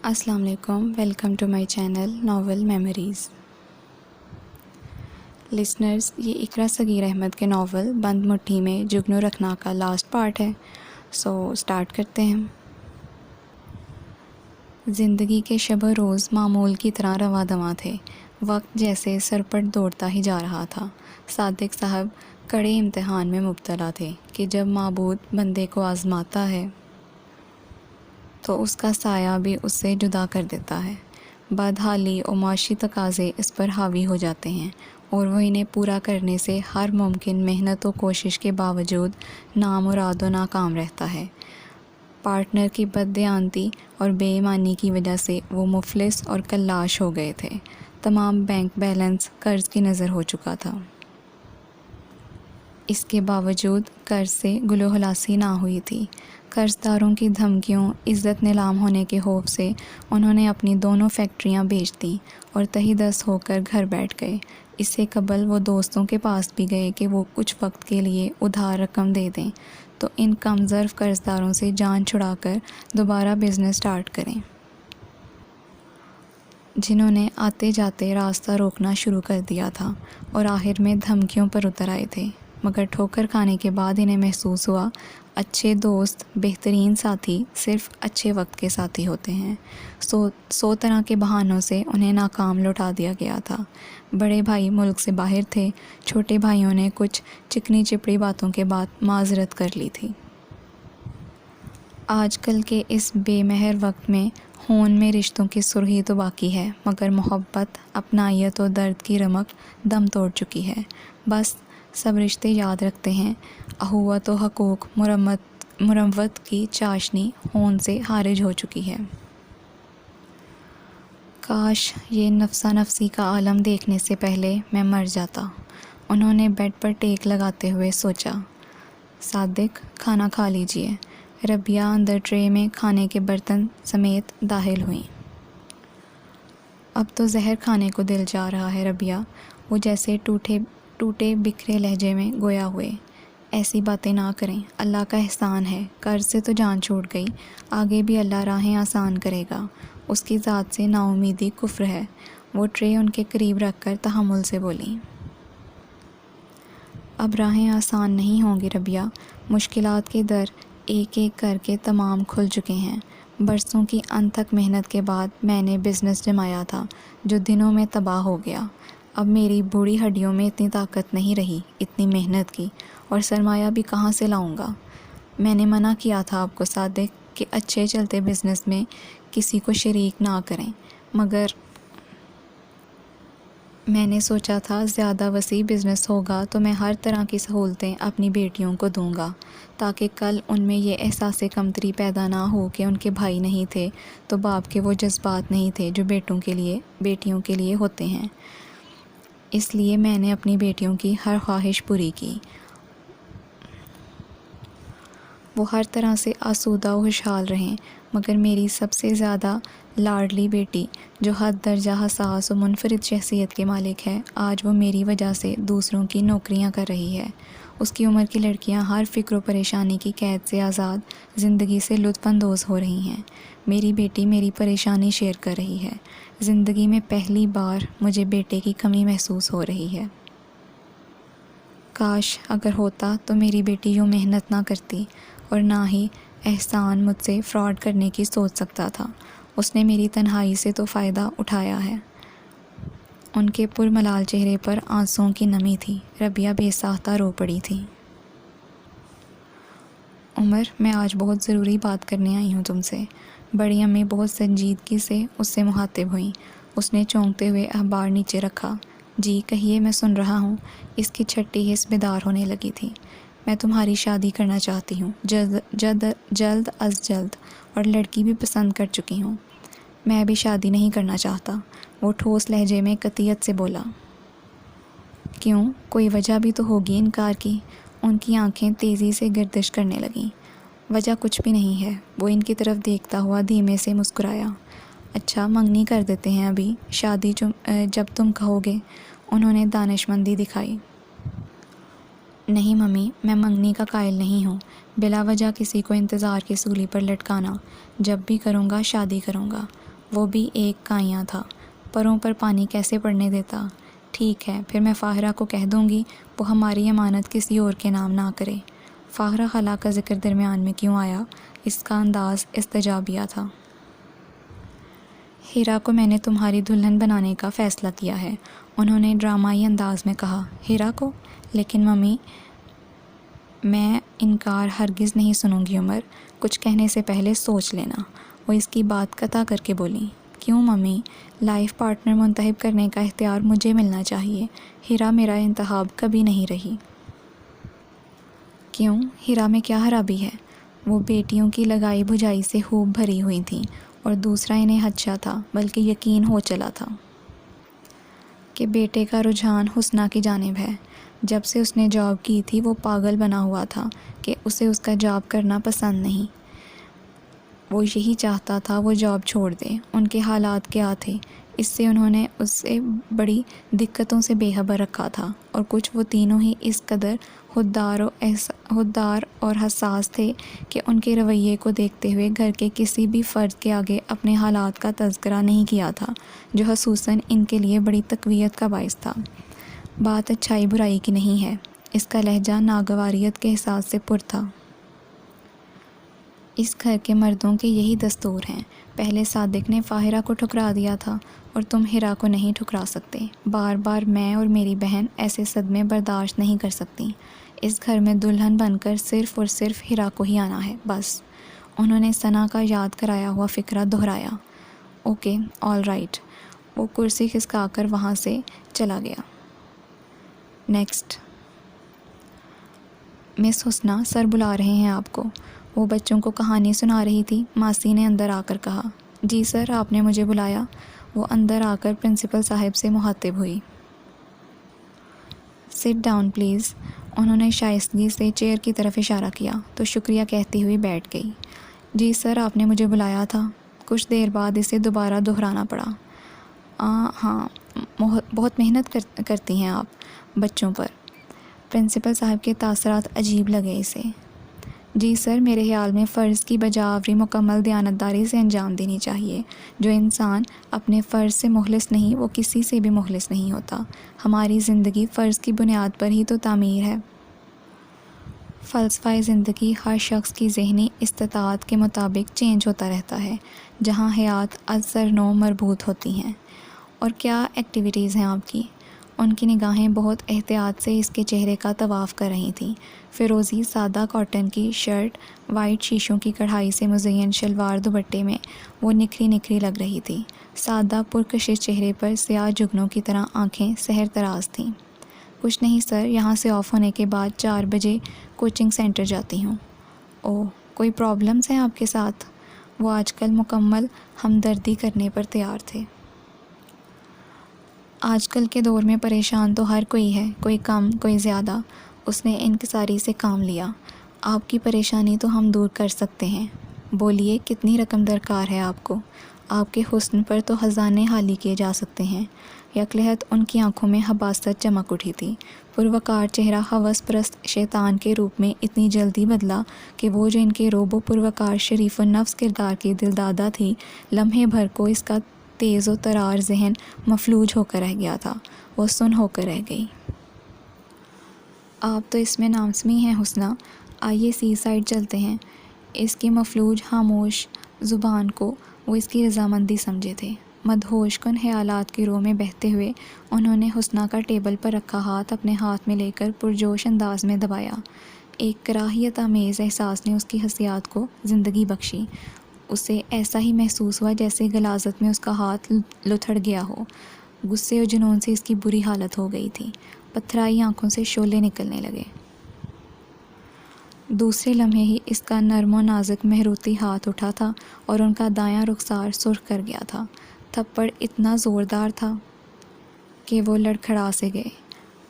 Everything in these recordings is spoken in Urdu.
السلام علیکم، welcome to my channel novel memories. Listeners, یہ اقرا صغیر احمد کے ناول بند مٹھی میں جگنو رکھنا کا لاسٹ پارٹ ہے، سو سٹارٹ کرتے ہیں۔ زندگی کے شب و روز معمول کی طرح رواں دواں تھے، وقت جیسے سرپٹ دوڑتا ہی جا رہا تھا۔ صادق صاحب کڑے امتحان میں مبتلا تھے کہ جب معبود بندے کو آزماتا ہے تو اس کا سایہ بھی اس سے جدا کر دیتا ہے۔ بدحالی و معاشی تقاضے اس پر حاوی ہو جاتے ہیں اور وہ انہیں پورا کرنے سے ہر ممکن محنت و کوشش کے باوجود نامراد و ناکام رہتا ہے۔ پارٹنر کی بددیانتی اور بے ایمانی کی وجہ سے وہ مفلس اور کلاش ہو گئے تھے۔ تمام بینک بیلنس قرض کی نظر ہو چکا تھا۔ اس کے باوجود قرض سے گلو خلاصی نہ ہوئی تھی۔ قرض داروں کی دھمکیوں، عزت نیلام ہونے کے خوف سے انہوں نے اپنی دونوں فیکٹریاں بیچ دیں اور تہی دست ہو کر گھر بیٹھ گئے۔ اس سے قبل وہ دوستوں کے پاس بھی گئے کہ وہ کچھ وقت کے لیے ادھار رقم دے دیں تو ان کم ظرف قرض داروں سے جان چھڑا کر دوبارہ بزنس سٹارٹ کریں، جنہوں نے آتے جاتے راستہ روکنا شروع کر دیا تھا اور آخر میں دھمکیوں پر اتر آئے تھے۔ مگر ٹھوکر کھانے کے بعد انہیں محسوس ہوا اچھے دوست، بہترین ساتھی صرف اچھے وقت کے ساتھی ہوتے ہیں۔ سو طرح کے بہانوں سے انہیں ناکام لوٹا دیا گیا تھا۔ بڑے بھائی ملک سے باہر تھے، چھوٹے بھائیوں نے کچھ چکنی چپڑی باتوں کے بعد معذرت کر لی تھی۔ آج کل کے اس بے مہر وقت میں خون میں رشتوں کی سرخی تو باقی ہے، مگر محبت، اپنائیت و درد کی رمق دم توڑ چکی ہے۔ بس سب رشتے یاد رکھتے ہیں، اخوت و حقوق مروت کی چاشنی خون سے خارج ہو چکی ہے۔ کاش یہ نفسا نفسی کا عالم دیکھنے سے پہلے میں مر جاتا، انہوں نے بیڈ پر ٹیک لگاتے ہوئے سوچا۔ صادق، کھانا کھا لیجئے۔ ربیہ اندر ٹرے میں کھانے کے برتن سمیت داخل ہوئیں۔ اب تو زہر کھانے کو دل جا رہا ہے ربیہ، وہ جیسے ٹوٹے بکھرے لہجے میں گویا ہوئے۔ ایسی باتیں نہ کریں، اللہ کا احسان ہے، قرض سے تو جان چھوٹ گئی، آگے بھی اللہ راہیں آسان کرے گا، اس کی ذات سے نا امیدی کفر ہے۔ وہ ٹرے ان کے قریب رکھ کر تحمل سے بولیں۔ اب راہیں آسان نہیں ہوں گی ربیہ، مشکلات کے در ایک ایک کر کے تمام کھل چکے ہیں۔ برسوں کی انتھک محنت کے بعد میں نے بزنس جمایا تھا جو دنوں میں تباہ ہو گیا۔ اب میری بوڑھی ہڈیوں میں اتنی طاقت نہیں رہی اتنی محنت کی، اور سرمایہ بھی کہاں سے لاؤں گا؟ میں نے منع کیا تھا آپ کو صادق کہ اچھے چلتے بزنس میں کسی کو شریک نہ کریں، مگر میں نے سوچا تھا زیادہ وسیع بزنس ہوگا تو میں ہر طرح کی سہولتیں اپنی بیٹیوں کو دوں گا، تاکہ کل ان میں یہ احساس کمتری پیدا نہ ہو کہ ان کے بھائی نہیں تھے تو باپ کے وہ جذبات نہیں تھے جو بیٹیوں کے لیے ہوتے ہیں۔ اس لیے میں نے اپنی بیٹیوں کی ہر خواہش پوری کی، وہ ہر طرح سے آسودہ و خوشحال رہیں، مگر میری سب سے زیادہ لاڈلی بیٹی جو حد درجہ حساس و منفرد شخصیت کے مالک ہے، آج وہ میری وجہ سے دوسروں کی نوکریاں کر رہی ہے۔ اس کی عمر کی لڑکیاں ہر فکر و پریشانی کی قید سے آزاد زندگی سے لطف اندوز ہو رہی ہیں۔ میری بیٹی میری پریشانی شیئر کر رہی ہے۔ زندگی میں پہلی بار مجھے بیٹے کی کمی محسوس ہو رہی ہے۔ کاش اگر ہوتا تو میری بیٹی یوں محنت نہ کرتی اور نہ ہی احسان مجھ سے فراڈ کرنے کی سوچ سکتا تھا۔ اس نے میری تنہائی سے تو فائدہ اٹھایا ہے۔ ان کے پرملال چہرے پر آنسوؤں کی نمی تھی۔ ربیہ بے ساختہ رو پڑی تھی۔ عمر، میں آج بہت ضروری بات کرنے آئی ہوں تم سے۔ بڑی امی بہت سنجیدگی سے اس سے مخاطب ہوئیں۔ اس نے چونکتے ہوئے اخبار نیچے رکھا۔ جی کہیے، میں سن رہا ہوں۔ اس کی چھٹی حس بیدار ہونے لگی تھی۔ میں تمہاری شادی کرنا چاہتی ہوں، جلد از جلد، اور لڑکی بھی پسند کر چکی ہوں۔ میں ابھی شادی نہیں کرنا چاہتا، وہ ٹھوس لہجے میں قطعیت سے بولا۔ کیوں؟ کوئی وجہ بھی تو ہوگی انکار کی۔ ان کی آنکھیں تیزی سے گردش کرنے لگیں۔ وجہ کچھ بھی نہیں ہے، وہ ان کی طرف دیکھتا ہوا دھیمے سے مسکرایا۔ اچھا، منگنی کر دیتے ہیں ابھی، شادی جب تم کہو گے، انہوں نے دانشمندی دکھائی۔ نہیں ممی، میں منگنی کا قائل نہیں ہوں، بلا وجہ کسی کو انتظار کی سولی پر لٹکانا۔ جب بھی کروں گا شادی کروں گا۔ وہ بھی ایک کائیاں تھا، پروں پر پانی کیسے پڑنے دیتا؟ ٹھیک ہے، پھر میں فاہرہ کو کہہ دوں گی وہ ہماری امانت کسی اور کے نام نہ کرے۔ فاہرہ خالہ کا ذکر درمیان میں کیوں آیا؟ اس کا انداز استجابیہ تھا۔ ہیرا کو میں نے تمہاری دلہن بنانے کا فیصلہ کیا ہے، انہوں نے ڈرامائی انداز میں کہا۔ ہیرا کو؟ لیکن ممی، میں انکار ہرگز نہیں سنوں گی عمر، کچھ کہنے سے پہلے سوچ لینا۔ وہ اس کی بات قطع کر کے بولی۔ کیوں ممی؟ لائف پارٹنر منتخب کرنے کا اختیار مجھے ملنا چاہیے، ہیرا میرا انتخاب کبھی نہیں رہی۔ کیوں؟ ہیرا میں کیا خرابی ہے؟ وہ بیٹیوں کی لگائی بجھائی سے خوب بھری ہوئی تھیں، اور دوسرا انہیں خدشہ تھا، بلکہ یقین ہو چلا تھا کہ بیٹے کا رجحان حسنہ کی جانب ہے۔ جب سے اس نے جاب کی تھی وہ پاگل بنا ہوا تھا کہ اسے اس کا جاب کرنا پسند نہیں۔ وہ یہی چاہتا تھا وہ جاب چھوڑ دے۔ ان کے حالات کیا تھے، اس سے انہوں نے اسے بڑی دقتوں سے بے خبر رکھا تھا، اور کچھ وہ تینوں ہی اس قدر خوددار اور حساس تھے کہ ان کے رویے کو دیکھتے ہوئے گھر کے کسی بھی فرد کے آگے اپنے حالات کا تذکرہ نہیں کیا تھا، جو خصوصاً ان کے لیے بڑی تقویت کا باعث تھا۔ بات اچھائی برائی کی نہیں ہے، اس کا لہجہ ناگواریت کے احساس سے پر تھا۔ اس گھر کے مردوں کے یہی دستور ہیں۔ پہلے صادق نے فاہرہ کو ٹھکرا دیا تھا، اور تم ہیرا کو نہیں ٹھکرا سکتے۔ بار بار میں اور میری بہن ایسے صدمے برداشت نہیں کر سکتی۔ اس گھر میں دلہن بن کر صرف اور صرف ہیرا کو ہی آنا ہے، بس۔ انہوں نے ثنا کا یاد کرایا ہوا فقرہ دہرایا۔ Okay, all right. وہ کرسی کھسکا کر وہاں سے چلا گیا۔ نیکسٹ۔ مس حسنہ، سر بلا رہے ہیں آپ کو۔ وہ بچوں کو کہانی سنا رہی تھی۔ ماسی نے اندر آ کر کہا۔ جی سر، آپ نے مجھے بلایا؟ وہ اندر آ کر پرنسپل صاحب سے مخاطب ہوئی۔ Sit down please. انہوں نے شائستگی سے چیئر کی طرف اشارہ کیا تو شکریہ کہتی ہوئی بیٹھ گئی۔ جی سر، آپ نے مجھے بلایا تھا۔ کچھ دیر بعد اسے دوبارہ دہرانا پڑا۔ ہاں، بہت محنت کرتی ہیں آپ بچوں پر۔ پرنسپل صاحب کے تاثرات عجیب لگے اسے۔ جی سر، میرے خیال میں فرض کی بجاوری مکمل دیانتداری سے انجام دینی چاہیے۔ جو انسان اپنے فرض سے مخلص نہیں، وہ کسی سے بھی مخلص نہیں ہوتا۔ ہماری زندگی فرض کی بنیاد پر ہی تو تعمیر ہے۔ فلسفہ زندگی ہر شخص کی ذہنی استطاعت کے مطابق چینج ہوتا رہتا ہے، جہاں حیات از سر نو مربوط ہوتی ہیں۔ اور کیا ایکٹیویٹیز ہیں آپ کی؟ ان کی نگاہیں بہت احتیاط سے اس کے چہرے کا طواف کر رہی تھیں۔ فیروزی سادہ کاٹن کی شرٹ، وائٹ شیشوں کی کڑھائی سے مزین شلوار دوپٹے میں وہ نکھری نکھری لگ رہی تھی۔ سادہ پرکشش چہرے پر سیاہ جگنوں کی طرح آنکھیں سحر طراز تھیں۔ کچھ نہیں سر، یہاں سے آف ہونے کے بعد 4 بجے کوچنگ سینٹر جاتی ہوں۔ اوہ، کوئی پرابلمز ہیں آپ کے ساتھ؟ وہ آج کل مکمل ہمدردی کرنے پر تیار تھے۔ آج کل کے دور میں پریشان تو ہر کوئی ہے، کوئی کم کوئی زیادہ۔ اس نے انکساری سے کام لیا۔ آپ کی پریشانی تو ہم دور کر سکتے ہیں۔ بولیے، کتنی رقم درکار ہے آپ کو؟ آپ کے حسن پر تو خزانے خالی کیے جا سکتے ہیں۔ یکلہت ان کی آنکھوں میں حباست چمک اٹھی تھی۔ پروقار چہرہ ہوس پرست شیطان کے روپ میں اتنی جلدی بدلا کہ وہ جو ان کے روب و پروقار شریف النفس کردار کی دلدادہ تھی، لمحے بھر کو اس کا تیز و ترار ذہن مفلوج ہو کر رہ گیا تھا۔ وہ سن ہو کر رہ گئی۔ آپ تو اس میں نامسمی ہیں حسنہ، آئیے سی سائڈ چلتے ہیں۔ اس کی مفلوج خاموش زبان کو وہ اس کی رضامندی سمجھے تھے۔ مدہوش کن خیالات کی رو میں بہتے ہوئے انہوں نے حسنہ کا ٹیبل پر رکھا ہاتھ اپنے ہاتھ میں لے کر پرجوش انداز میں دبایا۔ ایک کراہیت آمیز احساس نے اس کی حسیات کو زندگی بخشی۔ اسے ایسا ہی محسوس ہوا جیسے غلاظت میں اس کا ہاتھ لتھڑ گیا ہو۔ غصے و جنون سے اس کی بری حالت ہو گئی تھی۔ پتھرائی آنکھوں سے شعلے نکلنے لگے۔ دوسرے لمحے ہی اس کا نرم و نازک مہروتی ہاتھ اٹھا تھا اور ان کا دایاں رخسار سرخ کر گیا تھا۔ تھپڑ اتنا زوردار تھا کہ وہ لڑکھڑا سے گئے۔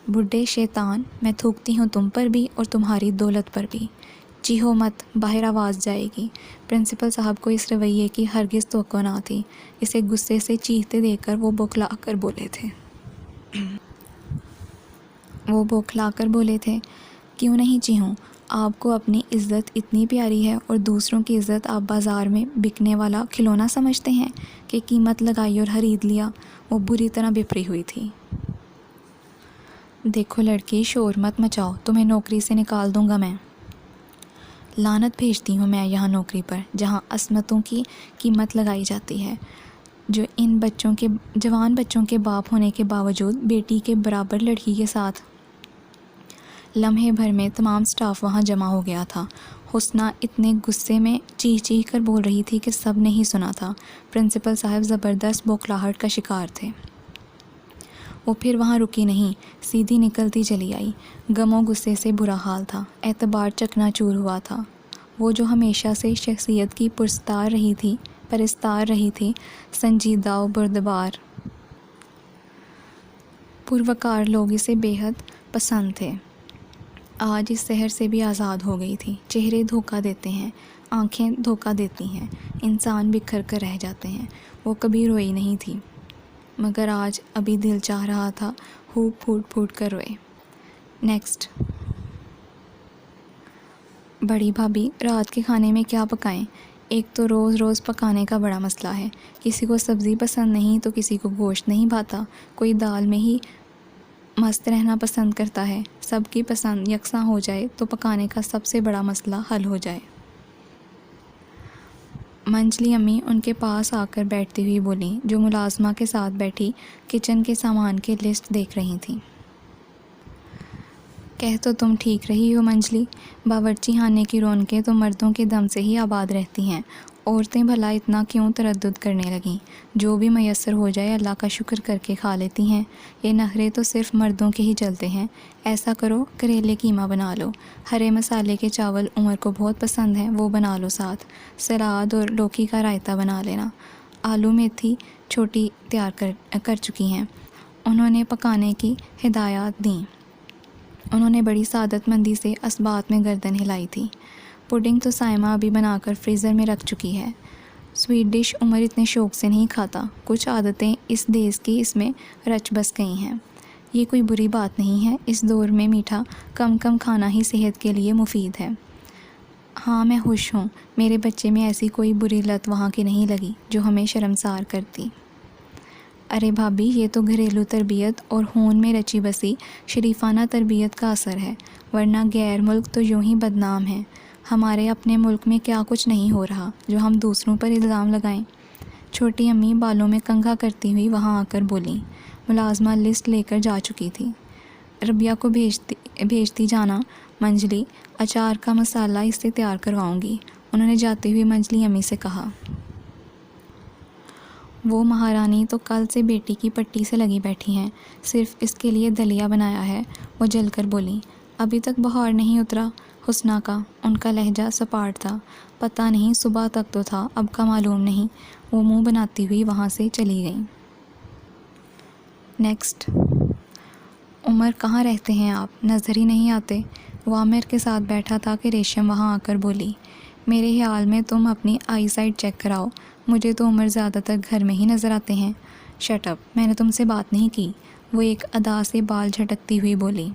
بڈھے شیطان، میں تھوکتی ہوں تم پر بھی اور تمہاری دولت پر بھی۔ چیخو مت، باہر آواز جائے گی۔ پرنسپل صاحب کو اس رویے کی ہرگز توقع نہ تھی۔ اسے غصے سے چیختے دیکھ کر وہ بوکھلا کر بولے تھے۔ کیوں نہیں چیخوں؟ آپ کو اپنی عزت اتنی پیاری ہے اور دوسروں کی عزت آپ بازار میں بکنے والا کھلونا سمجھتے ہیں کہ قیمت لگائی اور خرید لیا۔ وہ بری طرح بپری ہوئی تھی۔ دیکھو لڑکی، شور مت مچاؤ، تمہیں نوکری سے نکال دوں گا میں۔ لعنت بھیجتی ہوں میں یہاں نوکری پر جہاں عصمتوں کی قیمت لگائی جاتی ہے، جو ان جوان بچوں کے باپ ہونے کے باوجود بیٹی کے برابر لڑکی کے ساتھ۔ لمحے بھر میں تمام سٹاف وہاں جمع ہو گیا تھا۔ حسنہ اتنے غصے میں چیخ چیخ کر بول رہی تھی کہ سب نے ہی سنا تھا۔ پرنسپل صاحب زبردست بوکھلاہٹ کا شکار تھے۔ وہ پھر وہاں رکی نہیں، سیدھی نکلتی چلی آئی۔ غم و غصے سے برا حال تھا، اعتبار چکنا چور ہوا تھا۔ وہ جو ہمیشہ سے شخصیت کی پرستار رہی تھی، سنجیدہ و بردبار پروقار لوگ اسے بے حد پسند تھے، آج اس زہر سے بھی آزاد ہو گئی تھی۔ چہرے دھوکہ دیتے ہیں، آنکھیں دھوکہ دیتی ہیں، انسان بکھر کر رہ جاتے ہیں۔ وہ کبھی روئی نہیں تھی، مگر آج ابھی دل چاہ رہا تھا خوب پھوٹ پھوٹ کر روئے۔ نیکسٹ۔ بڑی بھابھی، رات کے کھانے میں کیا پکائیں؟ ایک تو روز روز پکانے کا بڑا مسئلہ ہے، کسی کو سبزی پسند نہیں تو کسی کو گوشت نہیں بھاتا، کوئی دال میں ہی مست رہنا پسند کرتا ہے۔ سب کی پسند یکساں ہو جائے تو پکانے کا سب سے بڑا مسئلہ حل ہو جائے۔ منجلی امی ان کے پاس آ کر بیٹھتی ہوئی بولیں، جو ملازمہ کے ساتھ بیٹھی کچن کے سامان کی لسٹ دیکھ رہی تھیں۔ کہہ تو تم ٹھیک رہی ہو منجلی، باورچی خانے کی رونقیں تو مردوں کے دم سے ہی آباد رہتی ہیں، عورتیں بھلا اتنا کیوں تردد کرنے لگیں؟ جو بھی میسر ہو جائے اللہ کا شکر کر کے کھا لیتی ہیں۔ یہ نخرے تو صرف مردوں کے ہی چلتے ہیں۔ ایسا کرو، کریلے قیمہ بنا لو، ہرے مسالے کے چاول عمر کو بہت پسند ہیں، وہ بنا لو، ساتھ سلاد اور لوکی کا رائتہ بنا لینا۔ آلو میتھی چھوٹی تیار کر چکی ہیں۔ انہوں نے پکانے کی ہدایات دیں۔ انہوں نے بڑی سعادت مندی سے اسبات میں گردن ہلائی تھی۔ پوڈنگ تو سائمہ ابھی بنا کر فریزر میں رکھ چکی ہے۔ سویٹ ڈش عمر اتنے شوق سے نہیں کھاتا، کچھ عادتیں اس دیس کی اس میں رچ بس گئی ہیں۔ یہ کوئی بری بات نہیں ہے، اس دور میں میٹھا کم کھانا ہی صحت کے لیے مفید ہے۔ ہاں میں خوش ہوں، میرے بچے میں ایسی کوئی بری لت وہاں کی نہیں لگی جو ہمیں شرمسار کرتی۔ ارے بھابھی، یہ تو گھریلو تربیت اور خون میں رچی بسی شریفانہ تربیت کا اثر ہے، ورنہ غیر ملک تو یوں ہی بدنام ہیں۔ ہمارے اپنے ملک میں کیا کچھ نہیں ہو رہا جو ہم دوسروں پر الزام لگائیں۔ چھوٹی امی بالوں میں کنگھا کرتی ہوئی وہاں آ کر بولیں۔ ملازمہ لسٹ لے کر جا چکی تھی۔ ربیہ کو بھیجتی جانا منجلی، اچار کا مسالہ اس سے تیار کرواؤں گی، انہوں نے جاتے ہوئے منجلی امی سے کہا۔ وہ مہارانی تو کل سے بیٹی کی پٹی سے لگی بیٹھی ہیں، صرف اس کے لیے دلیا بنایا ہے، وہ جل کر بولی۔ ابھی تک بخار نہیں اترا حسنہ کا؟ ان کا لہجہ سپاٹ تھا۔ پتہ نہیں، صبح تک تو تھا، اب کا معلوم نہیں۔ وہ منہ بناتی ہوئی وہاں سے چلی گئیں۔ نیکسٹ۔ عمر کہاں رہتے ہیں آپ؟ نظر ہی نہیں آتے۔ وہ عامر کے ساتھ بیٹھا تھا کہ ریشم وہاں آ کر بولی، میرے خیال میں تم اپنی آئی سائٹ چیک کراؤ، مجھے تو عمر زیادہ تر گھر میں ہی نظر آتے ہیں۔ شٹ اپ، میں نے تم سے بات نہیں کی، وہ ایک ادا سے بال جھٹکتی ہوئی بولی۔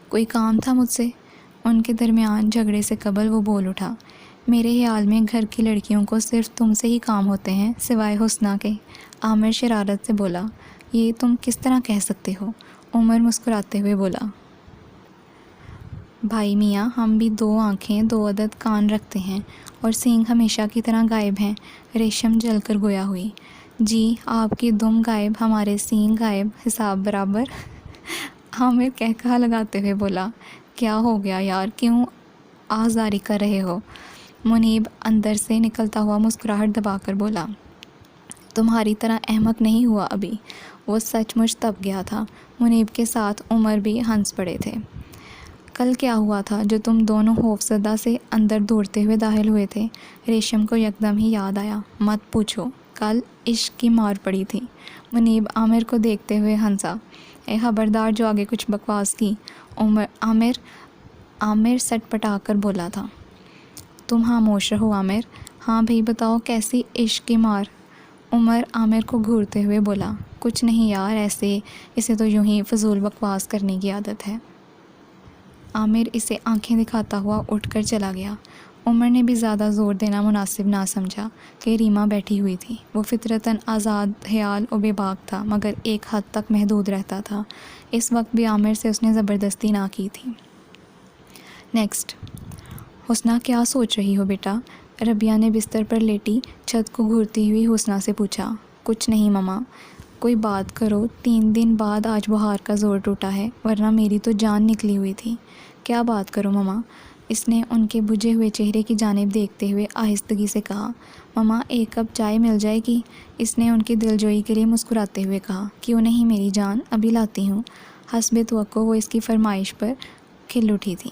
کوئی کام تھا مجھ سے؟ ان کے درمیان جھگڑے سے قبل وہ بول اٹھا، میرے خیال میں گھر کی لڑکیوں کو صرف تم سے ہی کام ہوتے ہیں سوائے حسنہ کے۔ عامر شرارت سے بولا۔ یہ تم کس طرح کہہ سکتے ہو؟ عمر مسکراتے ہوئے بولا۔ بھائی میاں، ہم بھی 2 آنکھیں 2 عدد کان رکھتے ہیں اور سینگ ہمیشہ کی طرح غائب ہیں۔ ریشم جل کر گویا ہوئی۔ جی، آپ کی دم غائب، ہمارے سینگ غائب، حساب برابر۔ عامر کہا لگاتے ہوئے بولا، کیا ہو گیا یار، کیوں آزاری کر رہے ہو؟ منیب اندر سے نکلتا ہوا مسکراہٹ دبا کر بولا، تمہاری طرح احمق نہیں ہوا ابھی۔ وہ سچ مچ تپ گیا تھا۔ منیب کے ساتھ عمر بھی ہنس پڑے تھے۔ کل کیا ہوا تھا جو تم دونوں خوفزدہ سے اندر دوڑتے ہوئے داخل ہوئے تھے؟ ریشم کو یکدم ہی یاد آیا۔ مت پوچھو، کل عشق کی مار پڑی تھی۔ منیب عامر کو دیکھتے ہوئے ہنسا۔ اے خبردار جو آگے کچھ بکواس کی۔ عامر سٹ پٹا کر بولا تھا۔ تم خاموش رہو عامر۔ ہاں بھئی بتاؤ، کیسی عشق کی مار؟ عمر عامر کو گھورتے ہوئے بولا، کچھ نہیں یار، ایسے، اسے تو یوں ہی فضول بکواس کرنے کی عادت ہے۔ عامر اسے آنکھیں دکھاتا ہوا اٹھ کر چلا گیا۔ عمر نے بھی زیادہ زور دینا مناسب نہ سمجھا کہ ریما بیٹھی ہوئی تھی۔ وہ فطرتاً آزاد خیال و بے باک تھا، مگر ایک حد تک محدود رہتا تھا۔ اس وقت بھی عامر سے اس نے زبردستی نہ کی تھی۔ نیکسٹ۔ حسنہ کیا سوچ رہی ہو بیٹا؟ ربیہ نے بستر پر لیٹی چھت کو گھورتی ہوئی حسنہ سے پوچھا۔ کچھ نہیں مما۔ کوئی بات کرو، 3 دن بعد آج بخار کا زور ٹوٹا ہے، ورنہ میری تو جان نکلی ہوئی تھی۔ کیا بات کرو مما؟ اس نے ان کے بجھے ہوئے چہرے کی جانب دیکھتے ہوئے آہستگی سے کہا۔ مما 1 کپ چائے مل جائے گی؟ اس نے ان کی دلجوئی کے لیے مسکراتے ہوئے کہا۔ کیوں نہیں میری جان، ابھی لاتی ہوں۔ حسب توقع وہ اس کی فرمائش پر کھل اٹھی تھی۔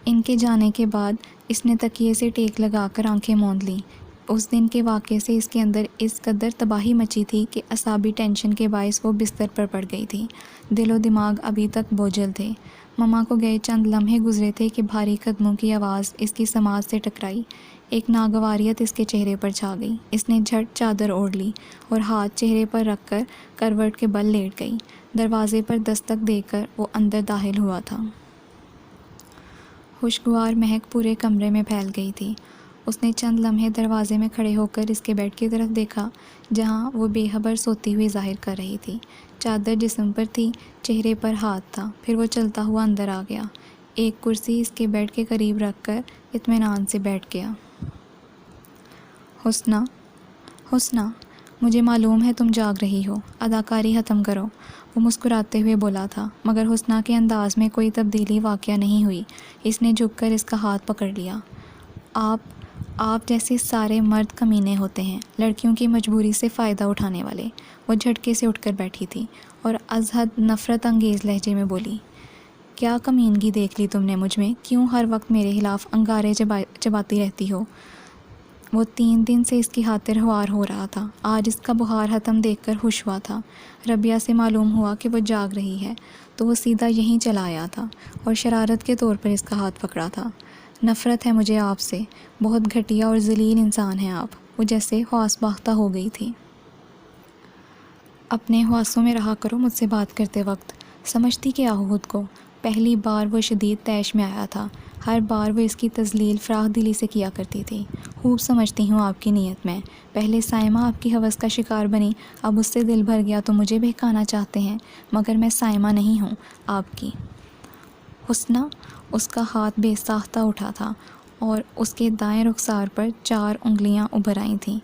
ان کے جانے کے بعد اس نے تکیے سے ٹیک لگا کر آنکھیں موند لیں۔ اس دن کے واقعے سے اس کے اندر اس قدر تباہی مچی تھی کہ اعصابی ٹینشن کے باعث وہ بستر پر پڑ گئی تھی۔ دل و دماغ ابھی تک بوجھل تھے۔ مما کو گئے چند لمحے گزرے تھے کہ بھاری قدموں کی آواز اس کی سماعت سے ٹکرائی۔ ایک ناگواریت اس کے چہرے پر چھا گئی۔ اس نے جھٹ چادر اوڑھ لی اور ہاتھ چہرے پر رکھ کر کروٹ کے بل لیٹ گئی۔ دروازے پر دستک دے کر وہ اندر داخل ہوا تھا۔ خوشگوار مہک پورے کمرے میں پھیل گئی تھی۔ اس نے چند لمحے دروازے میں کھڑے ہو کر اس کے بیڈ کی طرف دیکھا، جہاں وہ بے خبر سوتی ہوئی ظاہر کر رہی تھی۔ چادر جسم پر تھی، چہرے پر ہاتھ تھا۔ پھر وہ چلتا ہوا اندر آ گیا، ایک کرسی اس کے بیڈ کے قریب رکھ کر اطمینان سے بیٹھ گیا۔ حسنہ، حسنہ، مجھے معلوم ہے تم جاگ رہی ہو، اداکاری ختم کرو، وہ مسکراتے ہوئے بولا تھا، مگر حسنہ کے انداز میں کوئی تبدیلی واقع نہیں ہوئی۔ اس نے جھک کر اس کا ہاتھ پکڑ لیا۔ آپ جیسے سارے مرد کمینے ہوتے ہیں، لڑکیوں کی مجبوری سے فائدہ اٹھانے والے۔ وہ جھٹکے سے اٹھ کر بیٹھی تھی اور از حد نفرت انگیز لہجے میں بولی۔ کیا کمینگی دیکھ لی تم نے مجھ میں؟ کیوں ہر وقت میرے خلاف انگارے چباتی رہتی ہو؟ وہ 3 دن سے اس کی خاطر خوار ہو رہا تھا۔ آج اس کا بخار ختم دیکھ کر خوش ہوا تھا۔ ربیہ سے معلوم ہوا کہ وہ جاگ رہی ہے تو وہ سیدھا یہیں چلا آیا تھا اور شرارت کے طور پر اس کا ہاتھ پکڑا تھا۔ نفرت ہے مجھے آپ سے، بہت گھٹیا اور ذلیل انسان ہیں آپ۔ وہ جیسے حواس باختہ ہو گئی تھی۔ اپنے حواسوں میں رہا کرو مجھ سے بات کرتے وقت۔ سمجھتی کیا ہو خود کو؟ پہلی بار وہ شدید طیش میں آیا تھا، ہر بار وہ اس کی تذلیل فراخ دلی سے کیا کرتی تھی۔ خوب سمجھتی ہوں آپ کی نیت میں۔ پہلے سائمہ آپ کی ہوس کا شکار بنی، اب اس سے دل بھر گیا تو مجھے بہکانا چاہتے ہیں، مگر میں سائمہ نہیں ہوں آپ کی۔ حسنہ، اس کا ہاتھ بے ساختہ اٹھا تھا اور اس کے دائیں رخسار پر 4 انگلیاں ابھر آئی تھیں۔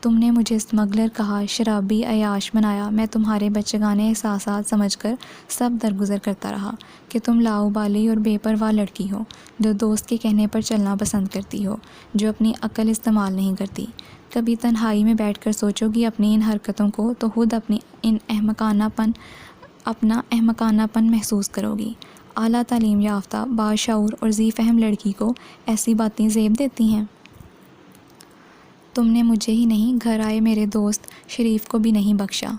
تم نے مجھے اسمگلر کہا، شرابی، عیاش بنایا۔ میں تمہارے بچگانے احساسات سمجھ کر سب درگزر کرتا رہا کہ تم لاؤبالی اور بے پرواہ لڑکی ہو، جو دوست کے کہنے پر چلنا پسند کرتی ہو، جو اپنی عقل استعمال نہیں کرتی۔ کبھی تنہائی میں بیٹھ کر سوچو گی اپنی ان حرکتوں کو تو خود اپنا احمقانہ پن محسوس کرو گی۔ اعلیٰ تعلیم یافتہ، باشعور اور ذی فہم لڑکی کو ایسی باتیں زیب دیتی ہیں؟ تم نے مجھے ہی نہیں، گھر آئے میرے دوست شریف کو بھی نہیں بخشا،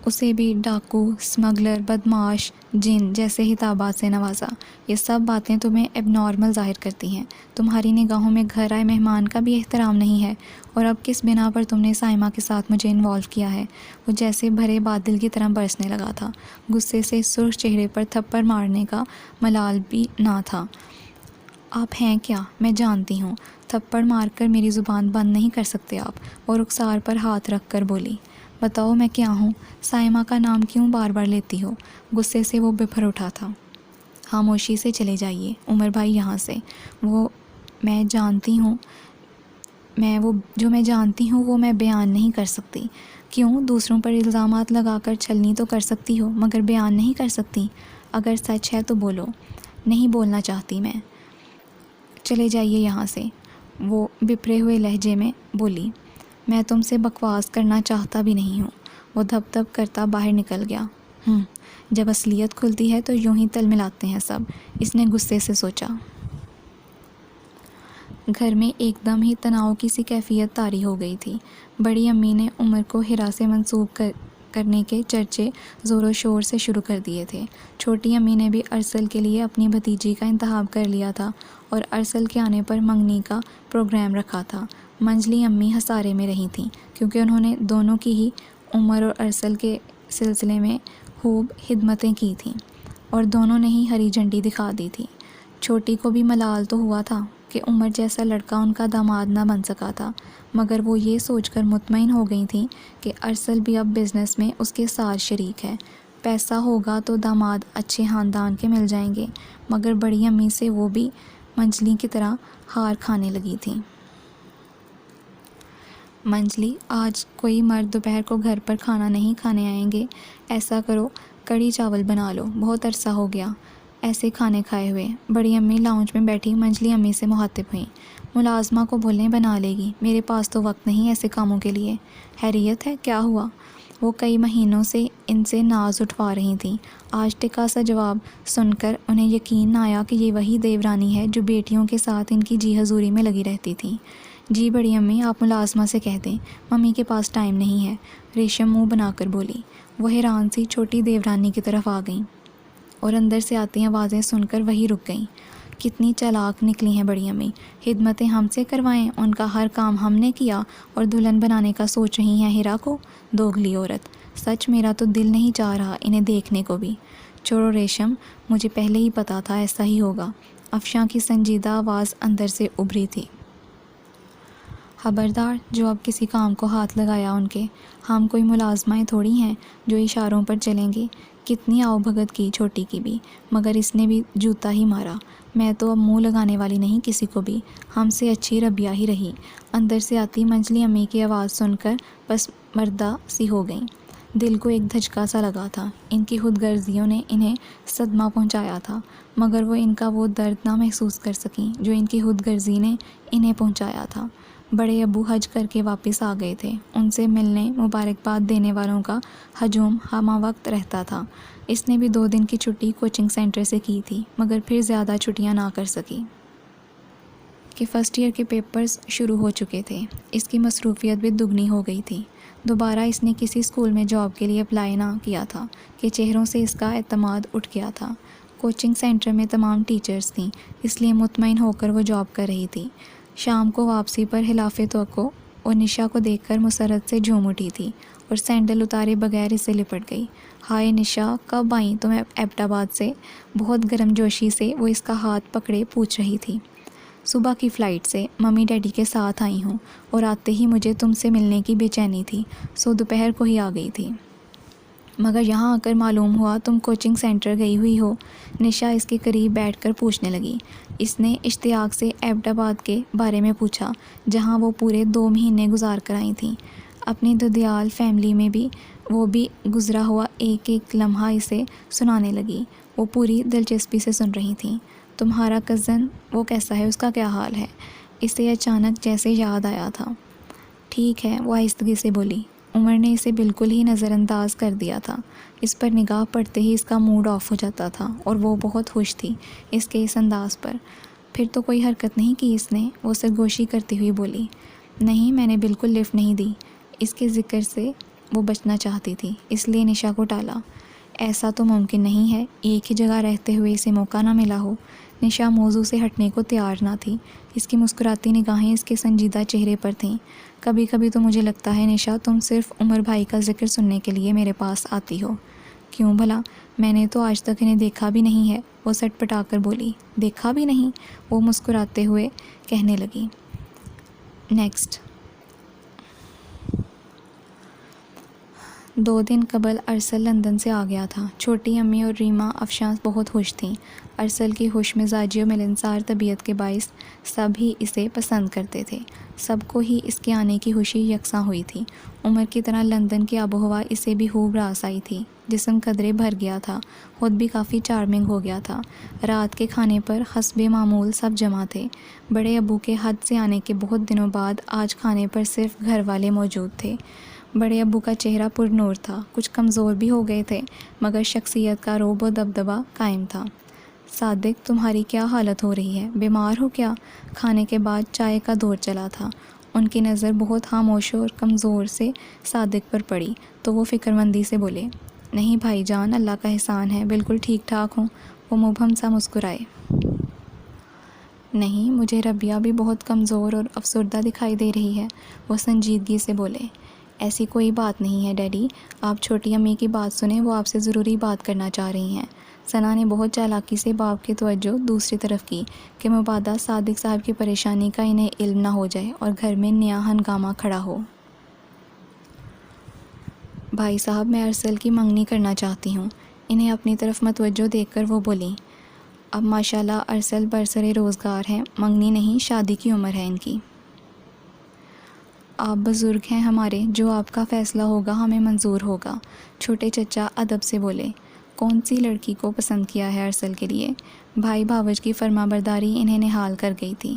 اسے بھی ڈاکو، اسمگلر، بدمعاش، جن جیسے خطابات سے نوازا۔ یہ سب باتیں تمہیں اب نارمل ظاہر کرتی ہیں۔ تمہاری نگاہوں میں گھر آئے مہمان کا بھی احترام نہیں ہے؟ اور اب کس بنا پر تم نے سائمہ کے ساتھ مجھے انوالو کیا ہے؟ وہ جیسے بھرے بادل کی طرح برسنے لگا تھا۔ غصے سے سرخ چہرے پر تھپڑ مارنے کا ملال بھی نہ تھا۔ آپ ہیں کیا؟ میں جانتی ہوں۔ تھپڑ مار کر میری زبان بند نہیں کر سکتے آپ۔ وہ رخسار پر ہاتھ رکھ کر بولی۔ بتاؤ میں کیا ہوں؟ سائمہ کا نام کیوں بار بار لیتی ہو؟ غصے سے وہ بفر اٹھا تھا۔ خاموشی سے چلے جائیے عمر بھائی یہاں سے۔ میں جانتی ہوں وہ میں بیان نہیں کر سکتی۔ کیوں؟ دوسروں پر الزامات لگا کر چھلنی تو کر سکتی ہو، مگر بیان نہیں کر سکتی۔ اگر سچ ہے تو بولو۔ نہیں بولنا چاہتی میں۔ چلے جائیے یہاں سے، وہ بپرے ہوئے لہجے میں بولی۔ میں تم سے بکواس کرنا چاہتا بھی نہیں ہوں۔ وہ دھپ دھپ کرتا باہر نکل گیا۔ جب اصلیت کھلتی ہے تو یوں ہی تل ملاتے ہیں سب، اس نے غصے سے سوچا۔ گھر میں ایک دم ہی تناؤ کی سی کیفیت طاری ہو گئی تھی۔ بڑی امی نے عمر کو ہرا سے منسوب کرنے کے چرچے زور و شور سے شروع کر دیے تھے۔ چھوٹی امی نے بھی ارسل کے لیے اپنی بھتیجی کا انتخاب کر لیا تھا اور ارسل کے آنے پر منگنی کا پروگرام رکھا تھا۔ منجلی امی خسارے میں رہی تھیں کیونکہ انہوں نے دونوں کی ہی عمر اور ارسل کے سلسلے میں خوب خدمتیں کی تھیں اور دونوں نے ہی ہری جھنڈی دکھا دی تھی۔ چھوٹی کو بھی ملال تو ہوا تھا کہ عمر جیسا لڑکا ان کا داماد نہ بن سکا تھا، مگر وہ یہ سوچ کر مطمئن ہو گئی تھیں کہ ارسل بھی اب بزنس میں اس کے ساتھ شریک ہے۔ پیسہ ہوگا تو داماد اچھے خاندان کے مل جائیں گے، مگر بڑی امی سے وہ بھی منجلی کی طرح ہار کھانے لگی تھیں۔ منجلی، آج کوئی مرد دوپہر کو گھر پر کھانا نہیں کھانے آئیں گے، ایسا کرو کڑھی چاول بنا لو، بہت عرصہ ہو گیا ایسے کھانے کھائے ہوئے۔ بڑی امی لاؤنج میں بیٹھی منجلی امی سے مخاطب ہوئیں۔ ملازمہ کو بولیں بنا لے گی، میرے پاس تو وقت نہیں ایسے کاموں کے لیے۔ خیریت ہے، کیا ہوا؟ وہ کئی مہینوں سے ان سے ناز اٹھوا رہی تھیں۔ آج ٹکا سا جواب سن کر انہیں یقین نہ آیا کہ یہ وہی دیورانی ہے جو بیٹیوں کے ساتھ ان کی جی حضوری میں لگی رہتی تھی۔ جی بڑی امی، آپ ملازمہ سے کہہ دیں ممی کے پاس ٹائم نہیں ہے، ریشم منہ بنا کر بولی۔ وہ حیران سی چھوٹی دیورانی کی طرف آ گئیں اور اندر سے آتی آوازیں سن کر وہی رک گئیں۔ کتنی چالاک نکلی ہیں بڑی امی، خدمتیں ہم سے کروائیں، ان کا ہر کام ہم نے کیا اور دلہن بنانے کا سوچ رہی ہیں ہیرا کو، دوگلی عورت۔ سچ میرا تو دل نہیں چاہ رہا انہیں دیکھنے کو بھی۔ چھوڑو ریشم، مجھے پہلے ہی پتا تھا ایسا ہی ہوگا۔ افشاں کی سنجیدہ آواز اندر سے ابھری تھی۔ خبردار جو اب کسی کام کو ہاتھ لگایا ان کے، ہم کوئی ملازمائیں تھوڑی ہیں جو اشاروں پر چلیں گے۔ کتنی آؤ بھگت کی چھوٹی کی بھی، مگر اس نے بھی جوتا ہی مارا۔ میں تو اب منہ لگانے والی نہیں کسی کو بھی، ہم سے اچھی ربیہ ہی رہی۔ اندر سے آتی منجلی امی کی آواز سن کر بس مردہ سی ہو گئیں۔ دل کو ایک دھچکا سا لگا تھا، ان کی خود غرضیوں نے انہیں صدمہ پہنچایا تھا، مگر وہ ان کا وہ درد نہ محسوس کر سکیں جو ان کی خود غرضی نے انہیں پہنچایا تھا۔ بڑے ابو حج کر کے واپس آ گئے تھے، ان سے ملنے مبارکباد دینے والوں کا ہجوم ہمہ وقت رہتا تھا۔ اس نے بھی 2 دن کی چھٹی کوچنگ سینٹر سے کی تھی، مگر پھر زیادہ چھٹیاں نہ کر سکی کہ فرسٹ ایئر کے پیپرز شروع ہو چکے تھے۔ اس کی مصروفیت بھی دگنی ہو گئی تھی۔ دوبارہ اس نے کسی اسکول میں جاب کے لیے اپلائی نہ کیا تھا کہ چہروں سے اس کا اعتماد اٹھ گیا تھا۔ کوچنگ سینٹر میں تمام ٹیچرز تھیں، اس لیے مطمئن ہو کر وہ جاب کر رہی تھی۔ شام کو واپسی پر خلاف توقع وہ نشا کو دیکھ کر مسرت سے جھوم اٹھی تھی اور سینڈل اتارے بغیر اسے لپٹ گئی۔ ہائے نشا، کب آئیں تم ایبٹ آباد سے؟ بہت گرم جوشی سے وہ اس کا ہاتھ پکڑے پوچھ رہی تھی۔ صبح کی فلائٹ سے ممی ڈیڈی کے ساتھ آئی ہوں، اور آتے ہی مجھے تم سے ملنے کی بے چینی تھی، سو دوپہر کو ہی آ گئی تھی، مگر یہاں آ کر معلوم ہوا تم کوچنگ سینٹر گئی ہوئی ہو۔ نشا اس کے قریب بیٹھ کر پوچھنے لگی۔ اس نے اشتیاق سے ایبٹ آباد کے بارے میں پوچھا، جہاں وہ پورے 2 مہینے گزار کر آئی تھیں۔ اپنی ددیال فیملی میں بھی وہ بھی گزرا ہوا ایک ایک لمحہ اسے سنانے لگی۔ وہ پوری دلچسپی سے سن رہی تھیں۔ تمہارا کزن وہ کیسا ہے، اس کا کیا حال ہے؟ اسے اچانک جیسے یاد آیا تھا۔ ٹھیک ہے، وہ آہستگی سے بولی۔ عمر نے اسے بالکل ہی نظر انداز کر دیا تھا، اس پر نگاہ پڑتے ہی اس کا موڈ آف ہو جاتا تھا اور وہ بہت خوش تھی اس کے اس انداز پر۔ پھر تو کوئی حرکت نہیں کی اس نے؟ وہ سرگوشی کرتی ہوئی بولی۔ نہیں، میں نے بالکل لفٹ نہیں دی۔ اس کے ذکر سے وہ بچنا چاہتی تھی، اس لیے نشا کو ٹالا۔ ایسا تو ممکن نہیں ہے، ایک ہی جگہ رہتے ہوئے اسے موقع نہ ملا ہو۔ نشا موضوع سے ہٹنے کو تیار نہ تھی، اس کی مسکراتی نگاہیں اس کے سنجیدہ چہرے پر تھیں۔ کبھی کبھی تو مجھے لگتا ہے نشا، تم صرف عمر بھائی کا ذکر سننے کے لیے میرے پاس آتی ہو۔ کیوں بھلا؟ میں نے تو آج تک انہیں دیکھا بھی نہیں ہے، وہ سٹ پٹا کر بولی۔ دیکھا بھی نہیں؟ وہ مسکراتے ہوئے کہنے لگی۔ نیکسٹ۔ 2 دن قبل ارسل لندن سے آ گیا تھا۔ چھوٹی امی اور ریما افشاں بہت خوش تھیں۔ ارسل کی خوش مزاجی اور ملنسار طبیعت کے باعث سب ہی اسے پسند کرتے تھے۔ سب کو ہی اس کے آنے کی خوشی یکساں ہوئی تھی۔ عمر کی طرح لندن کی آب و ہوا اسے بھی خوب راس آئی تھی۔ جسم قدرے بھر گیا تھا، خود بھی کافی چارمنگ ہو گیا تھا۔ رات کے کھانے پر حسب معمول سب جمع تھے۔ بڑے ابو کے حج سے آنے کے بہت دنوں بعد آج کھانے پر صرف گھر والے موجود تھے۔ بڑے ابو کا چہرہ پر نور تھا، کچھ کمزور بھی ہو گئے تھے، مگر شخصیت کا رعب و دبدبہ قائم تھا۔ صادق، تمہاری کیا حالت ہو رہی ہے؟ بیمار ہو کیا؟ کھانے کے بعد چائے کا دور چلا تھا۔ ان کی نظر بہت خاموش اور کمزور سے صادق پر پڑی تو وہ فکر مندی سے بولے، نہیں بھائی جان، اللہ کا احسان ہے، بالکل ٹھیک ٹھاک ہوں۔ وہ مبہم سا مسکرائے۔ نہیں، مجھے ربیہ بھی بہت کمزور اور افسردہ دکھائی دے رہی ہے، وہ سنجیدگی سے بولے۔ ایسی کوئی بات نہیں ہے ڈیڈی، آپ چھوٹی امی کی بات سنیں، وہ آپ سے ضروری بات کرنا چاہ رہی ہیں۔ ثنا نے بہت چالاکی سے باپ کی توجہ دوسری طرف کی کہ مبادا صادق صاحب کی پریشانی کا انہیں علم نہ ہو جائے اور گھر میں نیا ہنگامہ کھڑا ہو۔ بھائی صاحب، میں ارسل کی منگنی کرنا چاہتی ہوں۔ انہیں اپنی طرف متوجہ دیکھ کر وہ بولیں، اب ماشاءاللہ ارسل برسر روزگار ہیں، منگنی نہیں شادی کی عمر ہے ان کی۔ آپ بزرگ ہیں ہمارے، جو آپ کا فیصلہ ہوگا ہمیں منظور ہوگا۔ چھوٹے چچا ادب سے بولے، کون سی لڑکی کو پسند کیا ہے ارسل کے لیے؟ بھائی بھاوج کی فرما برداری انہیں نہال کر گئی تھی۔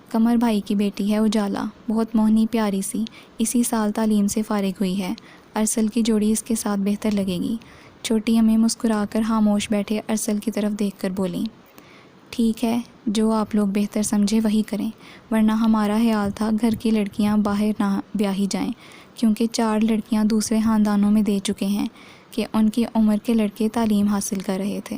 قمر بھائی کی بیٹی ہے اجالا، بہت موہنی پیاری سی، اسی سال تعلیم سے فارغ ہوئی ہے۔ ارسل کی جوڑی اس کے ساتھ بہتر لگے گی۔ چھوٹی امی مسکرا کر خاموش بیٹھے ارسل کی طرف دیکھ کر بولیں، ٹھیک ہے، جو آپ لوگ بہتر سمجھے وہی کریں، ورنہ ہمارا خیال تھا گھر کی لڑکیاں باہر نہ بیاہی جائیں، کیونکہ 4 لڑکیاں دوسرے خاندانوں میں دے چکے ہیں کہ ان کی عمر کے لڑکے تعلیم حاصل کر رہے تھے۔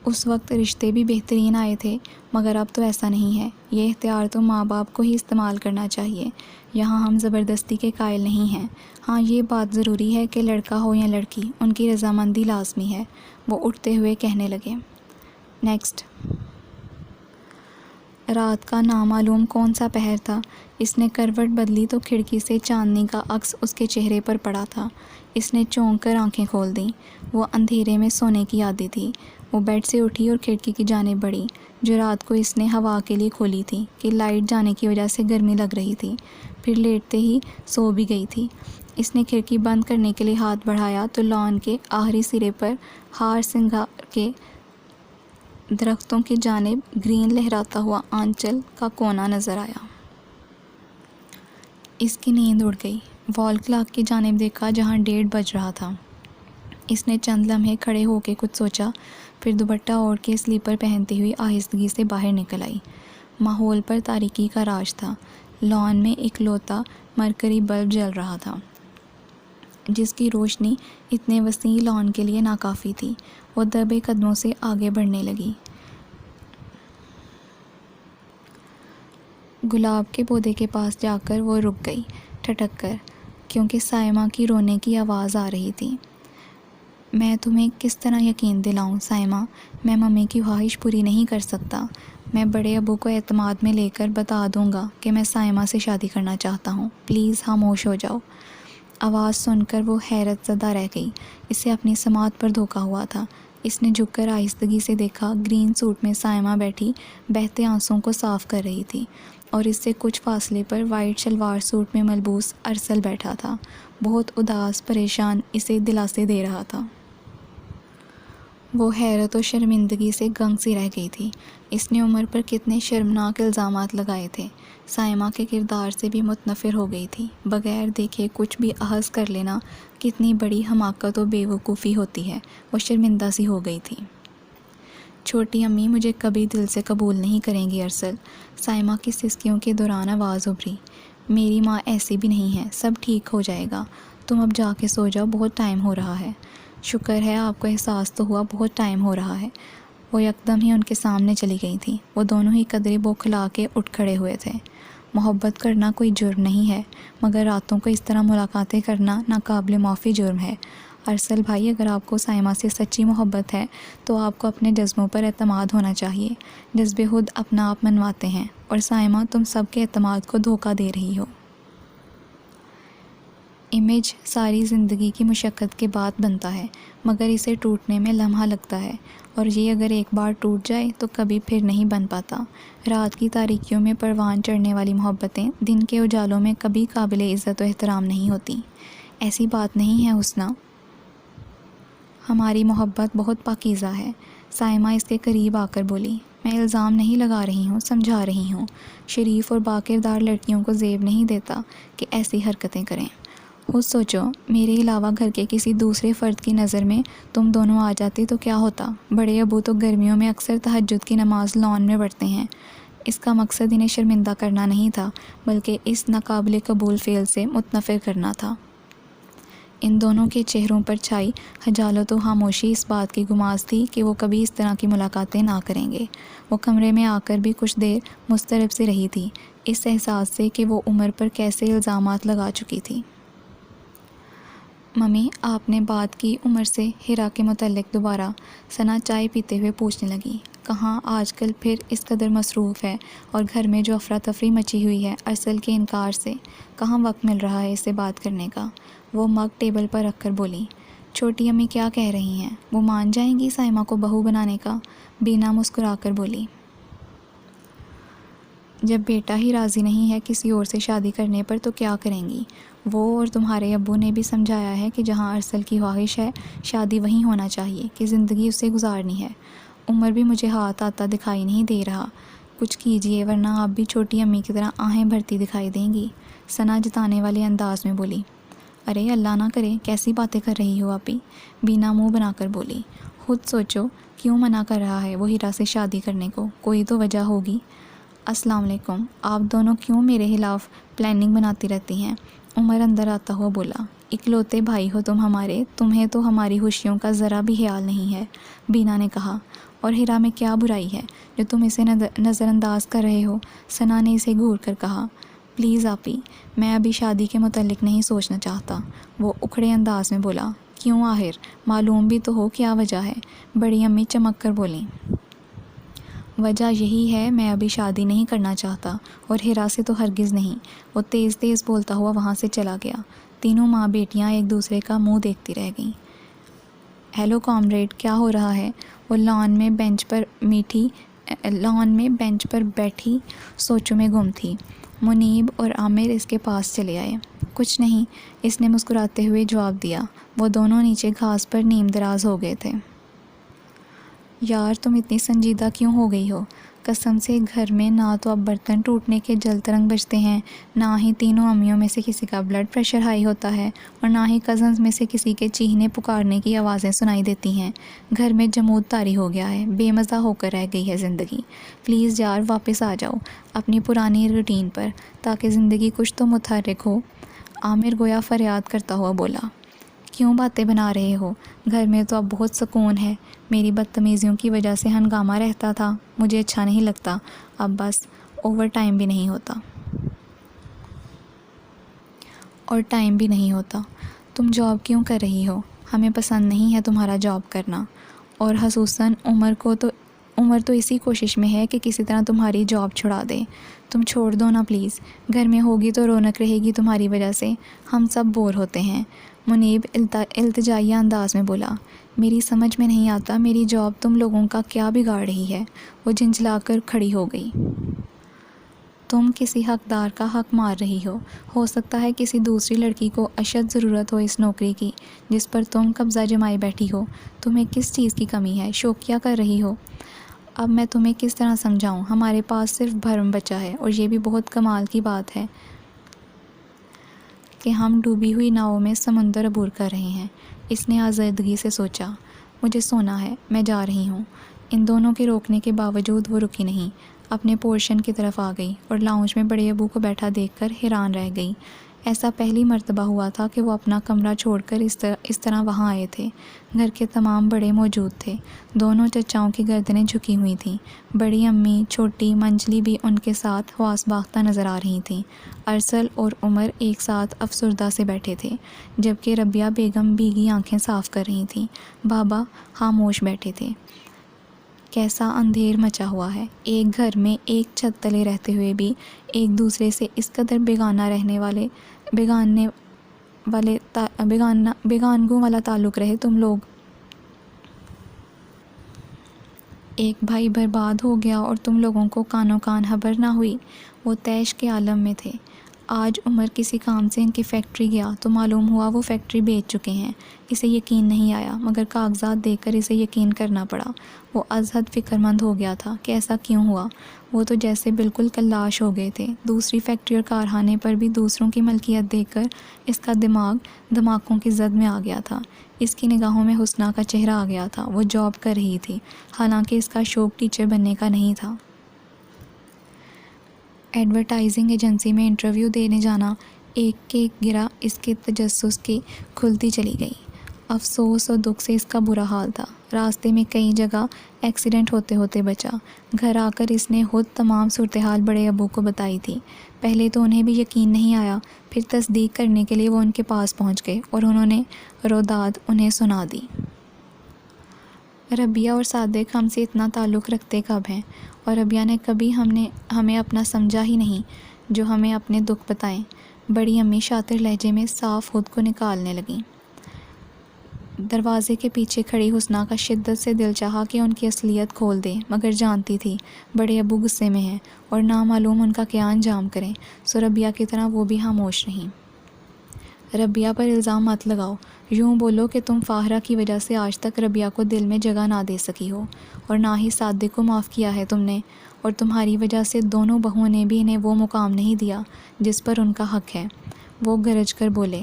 اس وقت رشتے بھی بہترین آئے تھے، مگر اب تو ایسا نہیں ہے۔ یہ اختیار تو ماں باپ کو ہی استعمال کرنا چاہیے، یہاں ہم زبردستی کے قائل نہیں ہیں۔ ہاں یہ بات ضروری ہے کہ لڑکا ہو یا لڑکی، ان کی رضامندی لازمی ہے۔ وہ اٹھتے ہوئے کہنے لگے، نیکسٹ۔ رات کا نامعلوم کون سا پہر تھا، اس نے کروٹ بدلی تو کھڑکی سے چاندنی کا عکس اس کے چہرے پر پڑا تھا۔ اس نے چونک کر آنکھیں کھول دیں، وہ اندھیرے میں سونے کی عادی تھی۔ وہ بیڈ سے اٹھی اور کھڑکی کی جانب بڑھی، جو رات کو اس نے ہوا کے لیے کھولی تھی کہ لائٹ جانے کی وجہ سے گرمی لگ رہی تھی، پھر لیٹتے ہی سو بھی گئی تھی۔ اس نے کھڑکی بند کرنے کے لیے ہاتھ بڑھایا تو لان کے آخری سرے پر ہار سنگھار کے درختوں کی جانب گرین لہراتا ہوا آنچل کا کونا نظر آیا۔ اس کی نیند اڑ گئی۔ وال کلاک کی جانب دیکھا جہاں 1:30 بج رہا تھا۔ اس نے چند لمحے کھڑے ہو کے کچھ سوچا، پھر دوپٹہ اوڑھ کے سلیپر پہنتی ہوئی آہستگی سے باہر نکل آئی۔ ماحول پر تاریکی کا راج تھا۔ لان میں اکلوتا مرکری بلب جل رہا تھا، جس کی روشنی اتنے وسیع لان کے لیے ناکافی تھی۔ وہ دبے قدموں سے آگے بڑھنے لگی۔ گلاب کے پودے کے پاس جا کر وہ رک گئی ٹھٹک کر، کیونکہ سائمہ کی رونے کی آواز آ رہی تھی۔ میں تمہیں کس طرح یقین دلاؤں سائمہ، میں ممی کی خواہش پوری نہیں کر سکتا۔ میں بڑے ابو کو اعتماد میں لے کر بتا دوں گا کہ میں سائمہ سے شادی کرنا چاہتا ہوں، پلیز خاموش ہو جاؤ۔ آواز سن کر وہ حیرت زدہ رہ گئی۔ اسے اپنی سماعت پر دھوکا ہوا تھا۔ اس نے جھک کر آہستگی سے دیکھا، گرین سوٹ میں سائمہ بیٹھی بہتے آنسوؤں کو صاف کر رہی تھی، اور اس سے کچھ فاصلے پر وائٹ شلوار سوٹ میں ملبوس ارسل بیٹھا تھا، بہت اداس پریشان، اسے دلاسے دے رہا تھا۔ وہ حیرت و شرمندگی سے گنگ سی رہ گئی تھی۔ اس نے عمر پر کتنے شرمناک الزامات لگائے تھے۔ سائمہ کے کردار سے بھی متنفر ہو گئی تھی۔ بغیر دیکھے کچھ بھی اخذ کر لینا کتنی بڑی حماقت و بے وقوفی ہوتی ہے۔ وہ شرمندہ سی ہو گئی تھی۔ چھوٹی امی مجھے کبھی دل سے قبول نہیں کریں گی ارسل، سائمہ کی سسکیوں کے دوران آواز ابھری۔ میری ماں ایسی بھی نہیں ہے، سب ٹھیک ہو جائے گا، تم اب جا کے سو جاؤ، بہت ٹائم ہو رہا ہے۔ شکر ہے آپ کو احساس تو ہوا، بہت ٹائم ہو رہا ہے۔ وہ یکدم ہی ان کے سامنے چلی گئی تھی۔ وہ دونوں ہی قدرے بوکھلا کے اٹھ کھڑے ہوئے تھے۔ محبت کرنا کوئی جرم نہیں ہے، مگر راتوں کو اس طرح ملاقاتیں کرنا ناقابل معافی جرم ہے۔ ارسل بھائی، اگر آپ کو سائمہ سے سچی محبت ہے تو آپ کو اپنے جذبوں پر اعتماد ہونا چاہیے۔ جذبے خود اپنا آپ منواتے ہیں، اور سائمہ تم سب کے اعتماد کو دھوکہ دے رہی ہو۔ امیج ساری زندگی کی مشقت کے بعد بنتا ہے، مگر اسے ٹوٹنے میں لمحہ لگتا ہے، اور یہ اگر ایک بار ٹوٹ جائے تو کبھی پھر نہیں بن پاتا۔ رات کی تاریکیوں میں پروان چڑھنے والی محبتیں دن کے اجالوں میں کبھی قابل عزت و احترام نہیں ہوتی۔ ایسی بات نہیں ہے حسنہ، ہماری محبت بہت پاکیزہ ہے۔ سائمہ اس کے قریب آ کر بولی، میں الزام نہیں لگا رہی ہوں، سمجھا رہی ہوں۔ شریف اور باکردار لڑکیوں کو زیب نہیں دیتا کہ ایسی حرکتیں کریں۔ خود سوچو، میرے علاوہ گھر کے کسی دوسرے فرد کی نظر میں تم دونوں آ جاتی تو کیا ہوتا؟ بڑے ابو تو گرمیوں میں اکثر تہجد کی نماز لان میں پڑھتے ہیں۔ اس کا مقصد انہیں شرمندہ کرنا نہیں تھا، بلکہ اس ناقابل قبول فعل سے متنفر کرنا تھا۔ ان دونوں کے چہروں پر چھائی خجالت و خاموشی اس بات کی گماز تھی کہ وہ کبھی اس طرح کی ملاقاتیں نہ کریں گے۔ وہ کمرے میں آ کر بھی کچھ دیر مضطرب سی رہی تھی۔ اس احساس سے کہ وہ عمر پر کیسے الزامات لگا چکی تھی۔ ممی، آپ نے بات کی عمر سے ہیرا کے متعلق دوبارہ؟ ثنا چائے پیتے ہوئے پوچھنے لگی۔ کہاں، آج کل پھر اس قدر مصروف ہے، اور گھر میں جو افراتفری مچی ہوئی ہے ارسل کے انکار سے، کہاں وقت مل رہا ہے اس سے بات کرنے کا؟ وہ مگ ٹیبل پر رکھ کر بولی۔ چھوٹی امی کیا کہہ رہی ہیں؟ وہ مان جائیں گی سائمہ کو بہو بنانے کا؟ بینا مسکرا کر بولی۔ جب بیٹا ہی راضی نہیں ہے کسی اور سے شادی کرنے پر تو کیا کریں گی؟ وہ اور تمہارے ابو نے بھی سمجھایا ہے کہ جہاں ارسل کی خواہش ہے شادی وہیں ہونا چاہیے، کہ زندگی اسے گزارنی ہے۔ عمر بھی مجھے ہاتھ آتا دکھائی نہیں دے رہا، کچھ کیجئے ورنہ آپ بھی چھوٹی امی کی طرح آہیں بھرتی دکھائی دیں گی، ثنا جتانے والے انداز میں بولی۔ ارے اللہ نہ کرے، کیسی باتیں کر رہی ہو آپی؟ بینا منہ بنا کر بولی۔ خود سوچو، کیوں منع کر رہا ہے وہ ہیرا سے شادی کرنے کو؟ کوئی تو وجہ ہوگی۔ السلام علیکم، آپ دونوں کیوں میرے خلاف پلاننگ بناتی رہتی ہیں؟ عمر اندر آتا ہوا بولا۔ اکلوتے بھائی ہو تم ہمارے، تمہیں تو ہماری خوشیوں کا ذرا بھی خیال نہیں ہے، بینا نے کہا۔ اور ہیرا میں کیا برائی ہے جو تم اسے نظر انداز کر رہے ہو؟ ثنا نے اسے گھور کر کہا۔ پلیز آپی، میں ابھی شادی کے متعلق نہیں سوچنا چاہتا، وہ اکھڑے انداز میں بولا۔ کیوں آخر؟ معلوم بھی تو ہو کیا وجہ ہے، بڑی امی چمک کر بولیں۔ وجہ یہی ہے میں ابھی شادی نہیں کرنا چاہتا، اور ہیرا سے تو ہرگز نہیں۔ وہ تیز تیز بولتا ہوا وہاں سے چلا گیا۔ تینوں ماں بیٹیاں ایک دوسرے کا منہ دیکھتی رہ گئیں۔ ہیلو کامریڈ، کیا ہو رہا ہے؟ وہ لان میں بینچ پر بیٹھی سوچوں میں گم تھی۔ منیب اور عامر اس کے پاس چلے آئے۔ کچھ نہیں، اس نے مسکراتے ہوئے جواب دیا۔ وہ دونوں نیچے گھاس پر نیم دراز ہو گئے تھے۔ یار، تم اتنی سنجیدہ کیوں ہو گئی ہو؟ قسم سے گھر میں نہ تو اب برتن ٹوٹنے کے جل ترنگ بجتے ہیں، نہ ہی تینوں امیوں میں سے کسی کا بلڈ پریشر ہائی ہوتا ہے، اور نہ ہی کزنز میں سے کسی کے چیخنے پکارنے کی آوازیں سنائی دیتی ہیں۔ گھر میں جمود طاری ہو گیا ہے، بے مزہ ہو کر رہ گئی ہے زندگی۔ پلیز یار، واپس آ جاؤ اپنی پرانی روٹین پر، تاکہ زندگی کچھ تو متحرک ہو۔ عامر گویا فریاد کرتا ہوا بولا۔ کیوں باتیں بنا رہے ہو؟ گھر میں تو اب بہت سکون ہے۔ میری بدتمیزیوں کی وجہ سے ہنگامہ رہتا تھا، مجھے اچھا نہیں لگتا۔ اب بس اوور ٹائم بھی نہیں ہوتا۔ اور ٹائم بھی نہیں ہوتا۔ تم جاب کیوں کر رہی ہو؟ ہمیں پسند نہیں ہے تمہارا جاب کرنا، اور خصوصاً عمر تو اسی کوشش میں ہے کہ کسی طرح تمہاری جاب چھڑا دے۔ تم چھوڑ دو نا پلیز، گھر میں ہوگی تو رونق رہے گی تمہاری وجہ سے، ہم سب بور ہوتے ہیں۔ منیب التجائیہ انداز میں بولا۔ میری سمجھ میں نہیں آتا میری جاب تم لوگوں کا کیا بگاڑ رہی ہے؟ وہ جھنجھلا کر کھڑی ہو گئی۔ تم کسی حقدار کا حق مار رہی ہو سکتا ہے کسی دوسری لڑکی کو اشد ضرورت ہو اس نوکری کی جس پر تم قبضہ جمائے بیٹھی ہو۔ تمہیں کس چیز کی کمی ہے؟ شوخیہ کر رہی ہو؟ اب میں تمہیں کس طرح سمجھاؤں؟ ہمارے پاس صرف بھرم بچا ہے، اور یہ بھی بہت کمال کی بات ہے کہ ہم ڈوبی ہوئی ناؤں میں سمندر عبور کر رہے ہیں۔ اس نے آزردگی سے سوچا۔ مجھے سونا ہے، میں جا رہی ہوں۔ ان دونوں کے روکنے کے باوجود وہ رکی نہیں، اپنے پورشن کی طرف آ گئی، اور لاؤنج میں بڑے ابو کو بیٹھا دیکھ کر حیران رہ گئی۔ ایسا پہلی مرتبہ ہوا تھا کہ وہ اپنا کمرہ چھوڑ کر اس طرح وہاں آئے تھے۔ گھر کے تمام بڑے موجود تھے، دونوں چچاؤں کی گردنیں جھکی ہوئی تھیں۔ بڑی امی، چھوٹی منجلی بھی ان کے ساتھ حواس باختہ نظر آ رہی تھیں۔ ارسل اور عمر ایک ساتھ افسردہ سے بیٹھے تھے، جبکہ ربیہ بیگم بھیگی آنکھیں صاف کر رہی تھیں۔ بابا خاموش بیٹھے تھے۔ کیسا اندھیر مچا ہوا ہے، ایک گھر میں ایک چھت تلے رہتے ہوئے بھی ایک دوسرے سے اس قدر بیگانگوں والا تعلق رہے تم لوگ۔ ایک بھائی برباد ہو گیا اور تم لوگوں کو کانوں کان خبر نہ ہوئی۔ وہ طیش کے عالم میں تھے۔ آج عمر کسی کام سے ان کی فیکٹری گیا تو معلوم ہوا وہ فیکٹری بیچ چکے ہیں۔ اسے یقین نہیں آیا، مگر کاغذات دیکھ کر اسے یقین کرنا پڑا۔ وہ از حد فکر مند ہو گیا تھا کہ ایسا کیوں ہوا۔ وہ تو جیسے بالکل کلاش ہو گئے تھے۔ دوسری فیکٹری اور کارخانے پر بھی دوسروں کی ملکیت دیکھ کر اس کا دماغ دھماکوں کی زد میں آ گیا تھا۔ اس کی نگاہوں میں حسنہ کا چہرہ آ گیا تھا۔ وہ جاب کر رہی تھی، حالانکہ اس کا شوق ٹیچر بننے کا نہیں تھا۔ ایڈورٹائزنگ ایجنسی میں انٹرویو دینے جانا ایک ایک گرہ اس کے تجسس کی کھلتی چلی گئی۔ افسوس اور دکھ سے اس کا برا حال تھا۔ راستے میں کئی جگہ ایکسیڈنٹ ہوتے ہوتے بچا۔ گھر آ کر اس نے خود تمام صورتحال بڑے ابو کو بتائی تھی۔ پہلے تو انہیں بھی یقین نہیں آیا، پھر تصدیق کرنے کے لیے وہ ان کے پاس پہنچ گئے اور انہوں نے روداد انہیں سنا دی۔ ربیہ اور صادق ہم سے اتنا تعلق رکھتے کب ہیں، اور ربیہ نے کبھی ہمیں اپنا سمجھا ہی نہیں جو ہمیں اپنے دکھ بتائیں۔ بڑی امی شاطر لہجے میں صاف خود کو نکالنے لگیں۔ دروازے کے پیچھے کھڑی حسنہ کا شدت سے دل چاہا کہ ان کی اصلیت کھول دے، مگر جانتی تھی بڑے ابو غصے میں ہیں اور نامعلوم ان کا کیا انجام کریں، سو ربیہ کی طرح وہ بھی خاموش رہیں۔ ربیہ پر الزام مت لگاؤ، یوں بولو کہ تم فاہرہ کی وجہ سے آج تک ربیہ کو دل میں جگہ نہ دے سکی ہو، اور نہ ہی صادق کو معاف کیا ہے تم نے، اور تمہاری وجہ سے دونوں بہوؤں نے بھی انہیں وہ مقام نہیں دیا جس پر ان کا حق ہے۔ وہ گرج کر بولے،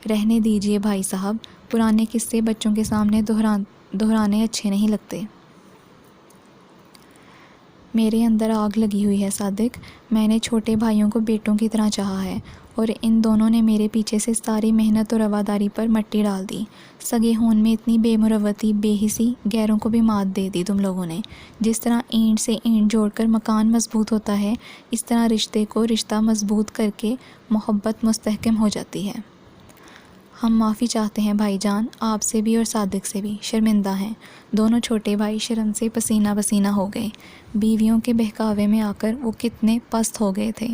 رہنے دیجئے بھائی صاحب، پرانے قصے بچوں کے سامنے دہرانے اچھے نہیں لگتے۔ میرے اندر آگ لگی ہوئی ہے صادق، میں نے چھوٹے بھائیوں کو بیٹوں کی طرح چاہا ہے، اور ان دونوں نے میرے پیچھے سے ساری محنت اور رواداری پر مٹی ڈال دی۔ سگے ہون میں اتنی بے مروتی، بے حسی، غیروں کو بھی مات دے دی تم لوگوں نے۔ جس طرح اینٹ سے اینٹ جوڑ کر مکان مضبوط ہوتا ہے، اس طرح رشتے کو رشتہ مضبوط کر کے محبت مستحکم ہو جاتی ہے۔ ہم معافی چاہتے ہیں بھائی جان، آپ سے بھی اور صادق سے بھی، شرمندہ ہیں۔ دونوں چھوٹے بھائی شرم سے پسینہ پسینہ ہو گئے۔ بیویوں کے بہکاوے میں آ کر وہ کتنے پست ہو گئے تھے۔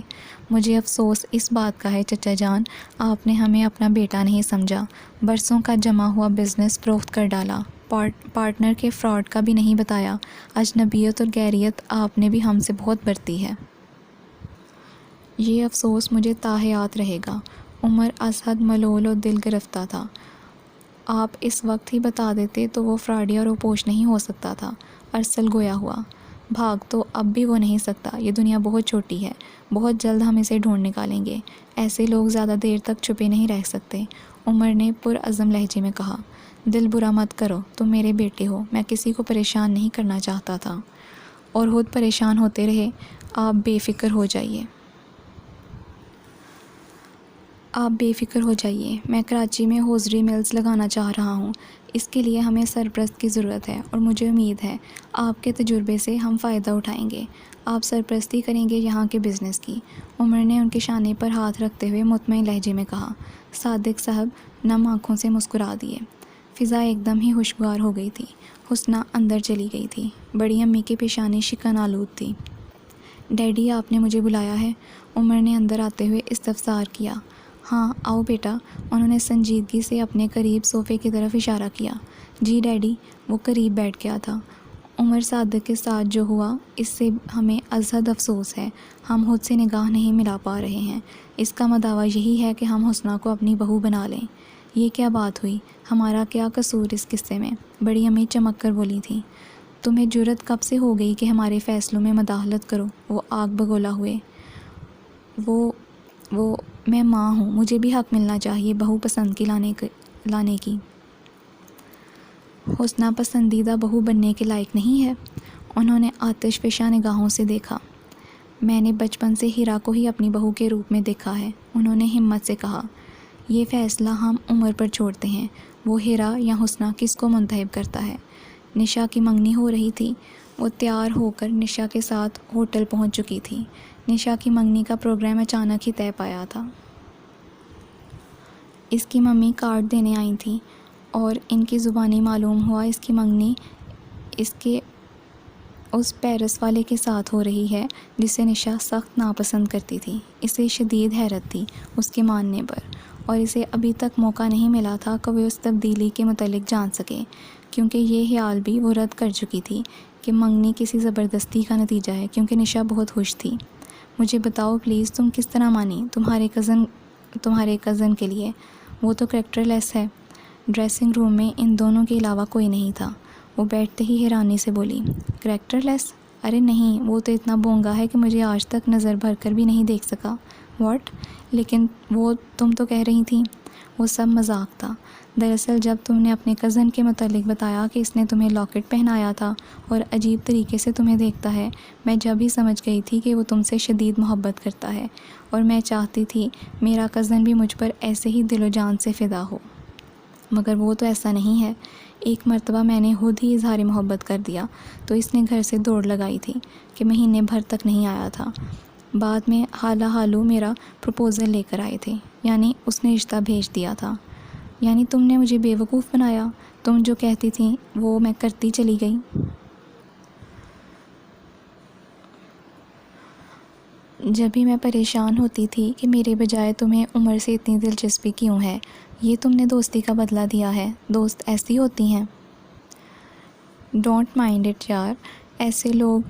مجھے افسوس اس بات کا ہے چچا جان، آپ نے ہمیں اپنا بیٹا نہیں سمجھا، برسوں کا جمع ہوا بزنس فروخت کر ڈالا، پارٹنر کے فراڈ کا بھی نہیں بتایا، اجنبیت اور غیریت آپ نے بھی ہم سے بہت برتی ہے۔ یہ افسوس مجھے تا حیات رہے گا۔ عمر از حد ملول اور دل گرفتہ تھا۔ آپ اس وقت ہی بتا دیتے تو وہ فراڈی اور روپوش نہیں ہو سکتا تھا۔ ارسل گویا ہوا، بھاگ تو اب بھی وہ نہیں سکتا، یہ دنیا بہت چھوٹی ہے، بہت جلد ہم اسے ڈھونڈ نکالیں گے، ایسے لوگ زیادہ دیر تک چھپے نہیں رہ سکتے۔ عمر نے پرعزم لہجے میں کہا، دل برا مت کرو، تم میرے بیٹے ہو، میں کسی کو پریشان نہیں کرنا چاہتا تھا، اور خود پریشان ہوتے رہے۔ آپ بے فکر ہو جائیے، میں کراچی میں ہوزری ملز لگانا چاہ رہا ہوں، اس کے لیے ہمیں سرپرست کی ضرورت ہے، اور مجھے امید ہے آپ کے تجربے سے ہم فائدہ اٹھائیں گے، آپ سرپرستی کریں گے یہاں کے بزنس کی۔ عمر نے ان کے شانے پر ہاتھ رکھتے ہوئے مطمئن لہجے میں کہا۔ صادق صاحب نم آنکھوں سے مسکرا دیے۔ فضا ایک دم ہی خوشگوار ہو گئی تھی۔ حسنہ اندر چلی گئی تھی۔ بڑی امی کی پیشانی شکن آلود تھی۔ ڈیڈی آپ نے مجھے بلایا ہے؟ عمر نے اندر آتے ہوئے استفسار کیا۔ ہاں آؤ بیٹا، انہوں نے سنجیدگی سے اپنے قریب صوفے کی طرف اشارہ کیا۔ جی ڈیڈی۔ وہ قریب بیٹھ گیا تھا۔ عمر صادق کے ساتھ جو ہوا اس سے ہمیں از حد افسوس ہے، ہم خود سے نگاہ نہیں ملا پا رہے ہیں، اس کا مدعا یہی ہے کہ ہم حسنہ کو اپنی بہو بنا لیں۔ یہ کیا بات ہوئی، ہمارا کیا قصور اس قصے میں؟ بڑی امی چمک کر بولی تھیں۔ تمہیں جرأت کب سے ہو گئی کہ ہمارے فیصلوں میں مداخلت کرو؟ وہ آگ بگولا ہوئے۔ وہ میں ماں ہوں، مجھے بھی حق ملنا چاہیے بہو پسند کی لانے کی۔ حسنہ پسندیدہ بہو بننے کے لائق نہیں ہے؟ انہوں نے آتش فشاں نگاہوں سے دیکھا۔ میں نے بچپن سے ہیرا کو ہی اپنی بہو کے روپ میں دیکھا ہے، انہوں نے ہمت سے کہا۔ یہ فیصلہ ہم عمر پر چھوڑتے ہیں، وہ ہیرا یا حسنہ کس کو منتخب کرتا ہے۔ نشا کی منگنی ہو رہی تھی، وہ تیار ہو کر نشا کے ساتھ ہوٹل پہنچ چکی تھی۔ نشا کی منگنی کا پروگرام اچانک ہی طے پایا تھا۔ اس کی ممی کارڈ دینے آئی تھیں اور ان کی زبانی معلوم ہوا اس کی منگنی اس پیرس والے کے ساتھ ہو رہی ہے جسے نشا سخت ناپسند کرتی تھی۔ اسے شدید حیرت تھی اس کے ماننے پر، اور اسے ابھی تک موقع نہیں ملا تھا کہ وہ اس تبدیلی کے متعلق جان سکے، کیونکہ یہ خیال بھی وہ رد کر چکی تھی کہ منگنی کسی زبردستی کا نتیجہ ہے، کیونکہ نشا بہت خوش تھی۔ مجھے بتاؤ پلیز، تم کس طرح مانی تمہارے کزن کے لیے؟ وہ تو کریکٹر لیس ہے۔ ڈریسنگ روم میں ان دونوں کے علاوہ کوئی نہیں تھا۔ وہ بیٹھتے ہی حیرانی سے بولی، کریکٹر لیس؟ ارے نہیں، وہ تو اتنا بونگا ہے کہ مجھے آج تک نظر بھر کر بھی نہیں دیکھ سکا۔ واٹ؟ لیکن وہ تم تو کہہ رہی تھیں۔ وہ سب مذاق تھا۔ دراصل جب تم نے اپنے کزن کے متعلق بتایا کہ اس نے تمہیں لاکٹ پہنایا تھا اور عجیب طریقے سے تمہیں دیکھتا ہے، میں جب ہی سمجھ گئی تھی کہ وہ تم سے شدید محبت کرتا ہے، اور میں چاہتی تھی میرا کزن بھی مجھ پر ایسے ہی دل و جان سے فدا ہو۔ مگر وہ تو ایسا نہیں ہے۔ ایک مرتبہ میں نے خود ہی اظہار محبت کر دیا تو اس نے گھر سے دوڑ لگائی تھی کہ مہینے بھر تک نہیں آیا تھا۔ بعد میں حالہ حالو میرا پروپوزل لے کر آئے تھے، یعنی اس نے رشتہ بھیج دیا تھا۔ یعنی تم نے مجھے بیوقوف بنایا، تم جو کہتی تھیں وہ میں کرتی چلی گئی۔ جب بھی میں پریشان ہوتی تھی کہ میرے بجائے تمہیں عمر سے اتنی دلچسپی کیوں ہے، یہ تم نے دوستی کا بدلہ دیا ہے۔ دوست ایسی ہوتی ہیں۔ ڈونٹ مائنڈ اٹ یار، ایسے لوگ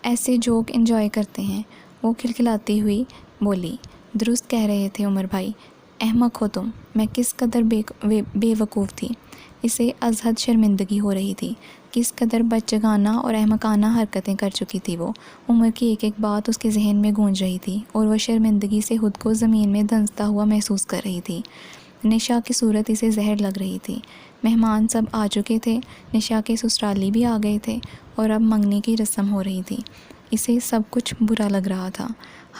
ایسے جوک انجوائے کرتے ہیں، وہ کھلکھلاتی ہوئی بولی۔ درست کہہ رہے تھے عمر بھائی، احمق ہو تم۔ میں کس قدر بے وقوف تھی، اسے از حد شرمندگی ہو رہی تھی۔ کس قدر بچگانہ اور احمقانہ حرکتیں کر چکی تھی وہ۔ عمر کی ایک ایک بات اس کے ذہن میں گونج رہی تھی اور وہ شرمندگی سے خود کو زمین میں دھنستا ہوا محسوس کر رہی تھی۔ نشا کی صورت اسے زہر لگ رہی تھی۔ مہمان سب آ چکے تھے، نشا کے سسرالی بھی آ گئے تھے اور اب منگنی کی رسم ہو رہی تھی۔ اسے سب کچھ برا لگ رہا تھا،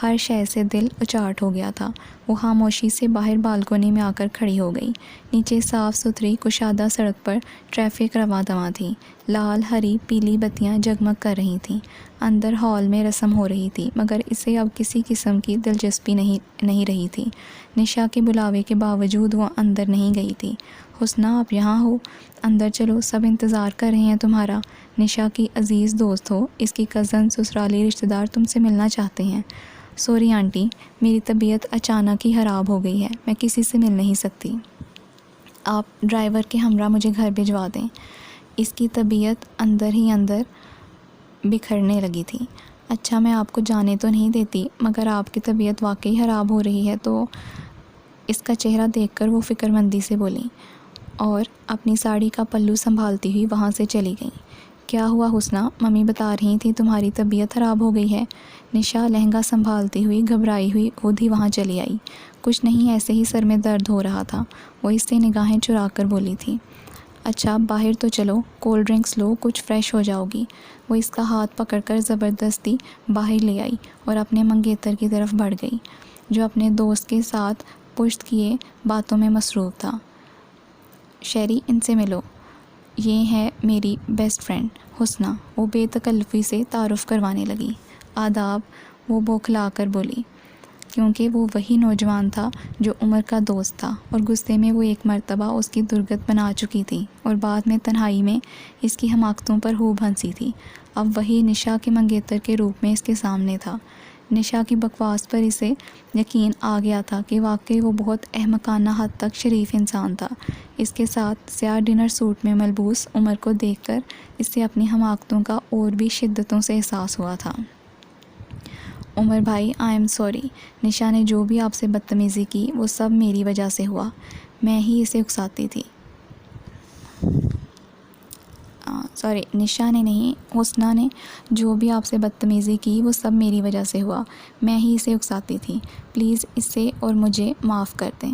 ہر شے سے دل اچاٹ ہو گیا تھا۔ وہ خاموشی سے باہر بالکونی میں آ کر کھڑی ہو گئی۔ نیچے صاف ستھری کشادہ سڑک پر ٹریفک رواں دواں تھی، لال ہری پیلی بتیاں جگمگ کر رہی تھیں۔ اندر ہال میں رسم ہو رہی تھی مگر اسے اب کسی قسم کی دلچسپی نہیں رہی تھی۔ نشا کے بلاوے کے باوجود وہ اندر نہیں گئی تھی۔ حسنہ آپ یہاں ہو، اندر چلو، سب انتظار کر رہے ہیں تمہارا۔ نشا کی عزیز دوست ہو، اس کی کزن سسرالی رشتہ دار تم سے ملنا چاہتے ہیں۔ سوری آنٹی، میری طبیعت اچانک ہی خراب ہو گئی ہے، میں کسی سے مل نہیں سکتی۔ آپ ڈرائیور کے ہمراہ مجھے گھر بھجوا دیں۔ اس کی طبیعت اندر ہی اندر بکھرنے لگی تھی۔ اچھا میں آپ کو جانے تو نہیں دیتی، مگر آپ کی طبیعت واقعی خراب ہو رہی ہے تو۔ اس کا چہرہ دیکھ کر وہ فکر مندی سے بولی اور اپنی ساڑی کا پلو سنبھالتی ہوئی وہاں سے چلی گئی۔ کیا ہوا حسنہ؟ ممی بتا رہی تھی تمہاری طبیعت خراب ہو گئی ہے۔ نشا لہنگا سنبھالتی ہوئی گھبرائی ہوئی خود ہی وہاں چلی آئی۔ کچھ نہیں، ایسے ہی سر میں درد ہو رہا تھا، وہ اس سے نگاہیں چرا کر بولی تھی۔ اچھا باہر تو چلو، کولڈ ڈرنکس لو، کچھ فریش ہو جاؤ گی۔ وہ اس کا ہاتھ پکڑ کر زبردستی باہر لے آئی اور اپنے منگیتر کی طرف بڑھ گئی، جو اپنے دوست کے ساتھ پشت کیے باتوں میں مصروف تھا۔ شیری، ان سے ملو، یہ ہے میری بیسٹ فرینڈ حسنہ۔ وہ بے تکلفی سے تعارف کروانے لگی۔ آداب، وہ بوکھلا کر بولی، کیونکہ وہ وہی نوجوان تھا جو عمر کا دوست تھا اور غصے میں وہ ایک مرتبہ اس کی درگت بنا چکی تھی اور بعد میں تنہائی میں اس کی حماقتوں پر خوب ہنسی تھی۔ اب وہی نشا کے منگیتر کے روپ میں اس کے سامنے تھا۔ نشا کی بکواس پر اسے یقین آ گیا تھا کہ واقعی وہ بہت احمقانہ حد تک شریف انسان تھا۔ اس کے ساتھ سیاہ ڈنر سوٹ میں ملبوس عمر کو دیکھ کر اسے اپنی حماقتوں کا اور بھی شدتوں سے احساس ہوا تھا۔ عمر بھائی، آئی ایم سوری، نشا نے جو بھی آپ سے بدتمیزی کی وہ سب میری وجہ سے ہوا، میں ہی اسے اکساتی تھی۔ نشا نے نہیں، حسنہ نے جو بھی آپ سے بدتمیزی کی وہ سب میری وجہ سے ہوا، میں ہی اسے اکساتی تھی۔ پلیز اسے اور مجھے معاف کر دیں۔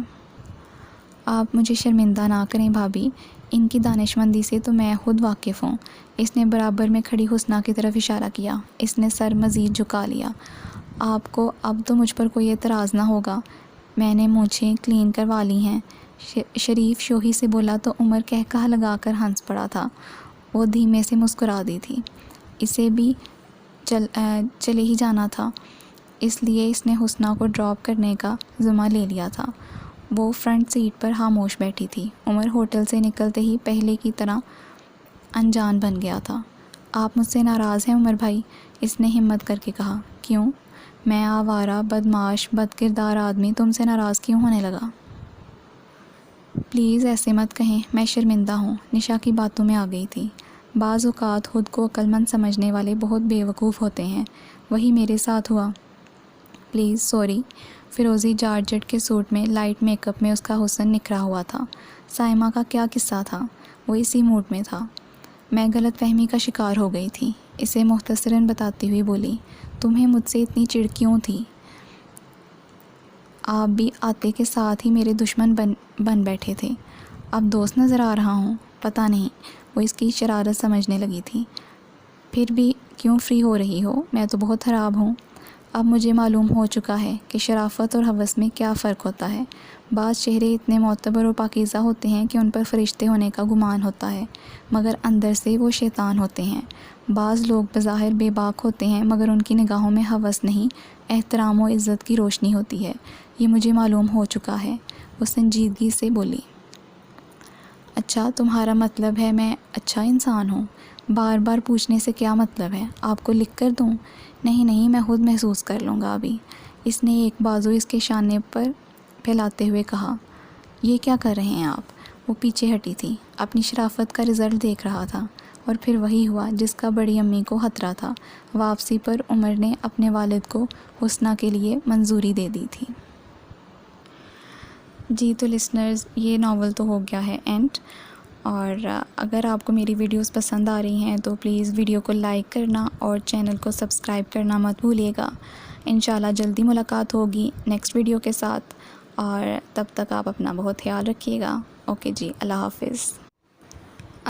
آپ مجھے شرمندہ نہ کریں بھابھی، ان کی دانشمندی سے تو میں خود واقف ہوں۔ اس نے برابر میں کھڑی حسنہ کی طرف اشارہ کیا۔ اس نے سر مزید جھکا لیا۔ آپ کو اب تو مجھ پر کوئی اعتراض نہ ہوگا، میں نے مونچھیں کلین کروا لی ہیں۔ شریف شوخی سے بولا تو عمر کہکہا لگا کر ہنس پڑا تھا۔ وہ دھیمے سے مسکرا دی تھی۔ اسے بھی چلے ہی جانا تھا، اس لیے اس نے حسنہ کو ڈراپ کرنے کا ذمہ لے لیا تھا۔ وہ فرنٹ سیٹ پر خاموش بیٹھی تھی۔ عمر ہوٹل سے نکلتے ہی پہلے کی طرح انجان بن گیا تھا۔ آپ مجھ سے ناراض ہیں عمر بھائی؟ اس نے ہمت کر کے کہا۔ کیوں؟ میں آوارہ بدمعاش بد کردار آدمی تم سے ناراض کیوں ہونے لگا؟ پلیز ایسے مت کہیں، میں شرمندہ ہوں۔ نشا کی باتوں میں آ گئی تھی۔ بعض اوقات خود کو عقل مند سمجھنے والے بہت بے وقوف ہوتے ہیں، وہی میرے ساتھ ہوا۔ Please sorry. فیروزی جارجٹ کے سوٹ میں لائٹ میک اپ میں اس کا حسن نکھرا ہوا تھا۔ سائمہ کا کیا قصہ تھا؟ وہ اسی موڈ میں تھا۔ میں غلط فہمی کا شکار ہو گئی تھی، اسے مختصراً بتاتی ہوئی بولی۔ تمہیں مجھ سے اتنی چڑ کیوں تھی؟ آپ بھی آتے کے ساتھ ہی میرے دشمن بن بیٹھے تھے، اب دوست نظر آ رہا ہوں؟ پتہ نہیں، وہ اس کی شرارت سمجھنے لگی تھی۔ پھر بھی کیوں فری ہو رہی ہو؟ میں تو بہت خراب ہوں۔ اب مجھے معلوم ہو چکا ہے کہ شرافت اور ہوس میں کیا فرق ہوتا ہے۔ بعض چہرے اتنے معتبر اور پاکیزہ ہوتے ہیں کہ ان پر فرشتے ہونے کا گمان ہوتا ہے، مگر اندر سے وہ شیطان ہوتے ہیں۔ بعض لوگ بظاہر بے باک ہوتے ہیں، مگر ان کی نگاہوں میں ہوس نہیں، احترام و عزت کی روشنی ہوتی ہے۔ یہ مجھے معلوم ہو چکا ہے۔ وہ سنجیدگی سے بولی۔ اچھا، تمہارا مطلب ہے میں اچھا انسان ہوں؟ بار بار پوچھنے سے کیا مطلب ہے؟ آپ کو لکھ کر دوں؟ نہیں، میں خود محسوس کر لوں گا ابھی۔ اس نے ایک بازو اس کے شانے پر پھیلاتے ہوئے کہا۔ یہ کیا کر رہے ہیں آپ؟ وہ پیچھے ہٹی تھی، اپنی شرافت کا رزلٹ دیکھ رہا تھا، اور پھر وہی ہوا جس کا بڑی امی کو خطرہ تھا۔ واپسی پر عمر نے اپنے والد کو حسنہ کے لیے منظوری دے دی تھی۔ جی تو لسنرز، یہ ناول تو ہو گیا ہے اینڈ، اور اگر آپ کو میری ویڈیوز پسند آ رہی ہیں تو پلیز ویڈیو کو لائک کرنا اور چینل کو سبسکرائب کرنا مت بھولیے گا۔ انشاءاللہ جلدی ملاقات ہوگی نیکسٹ ویڈیو کے ساتھ، اور تب تک آپ اپنا بہت خیال رکھیے گا۔ اوکے جی، اللہ حافظ۔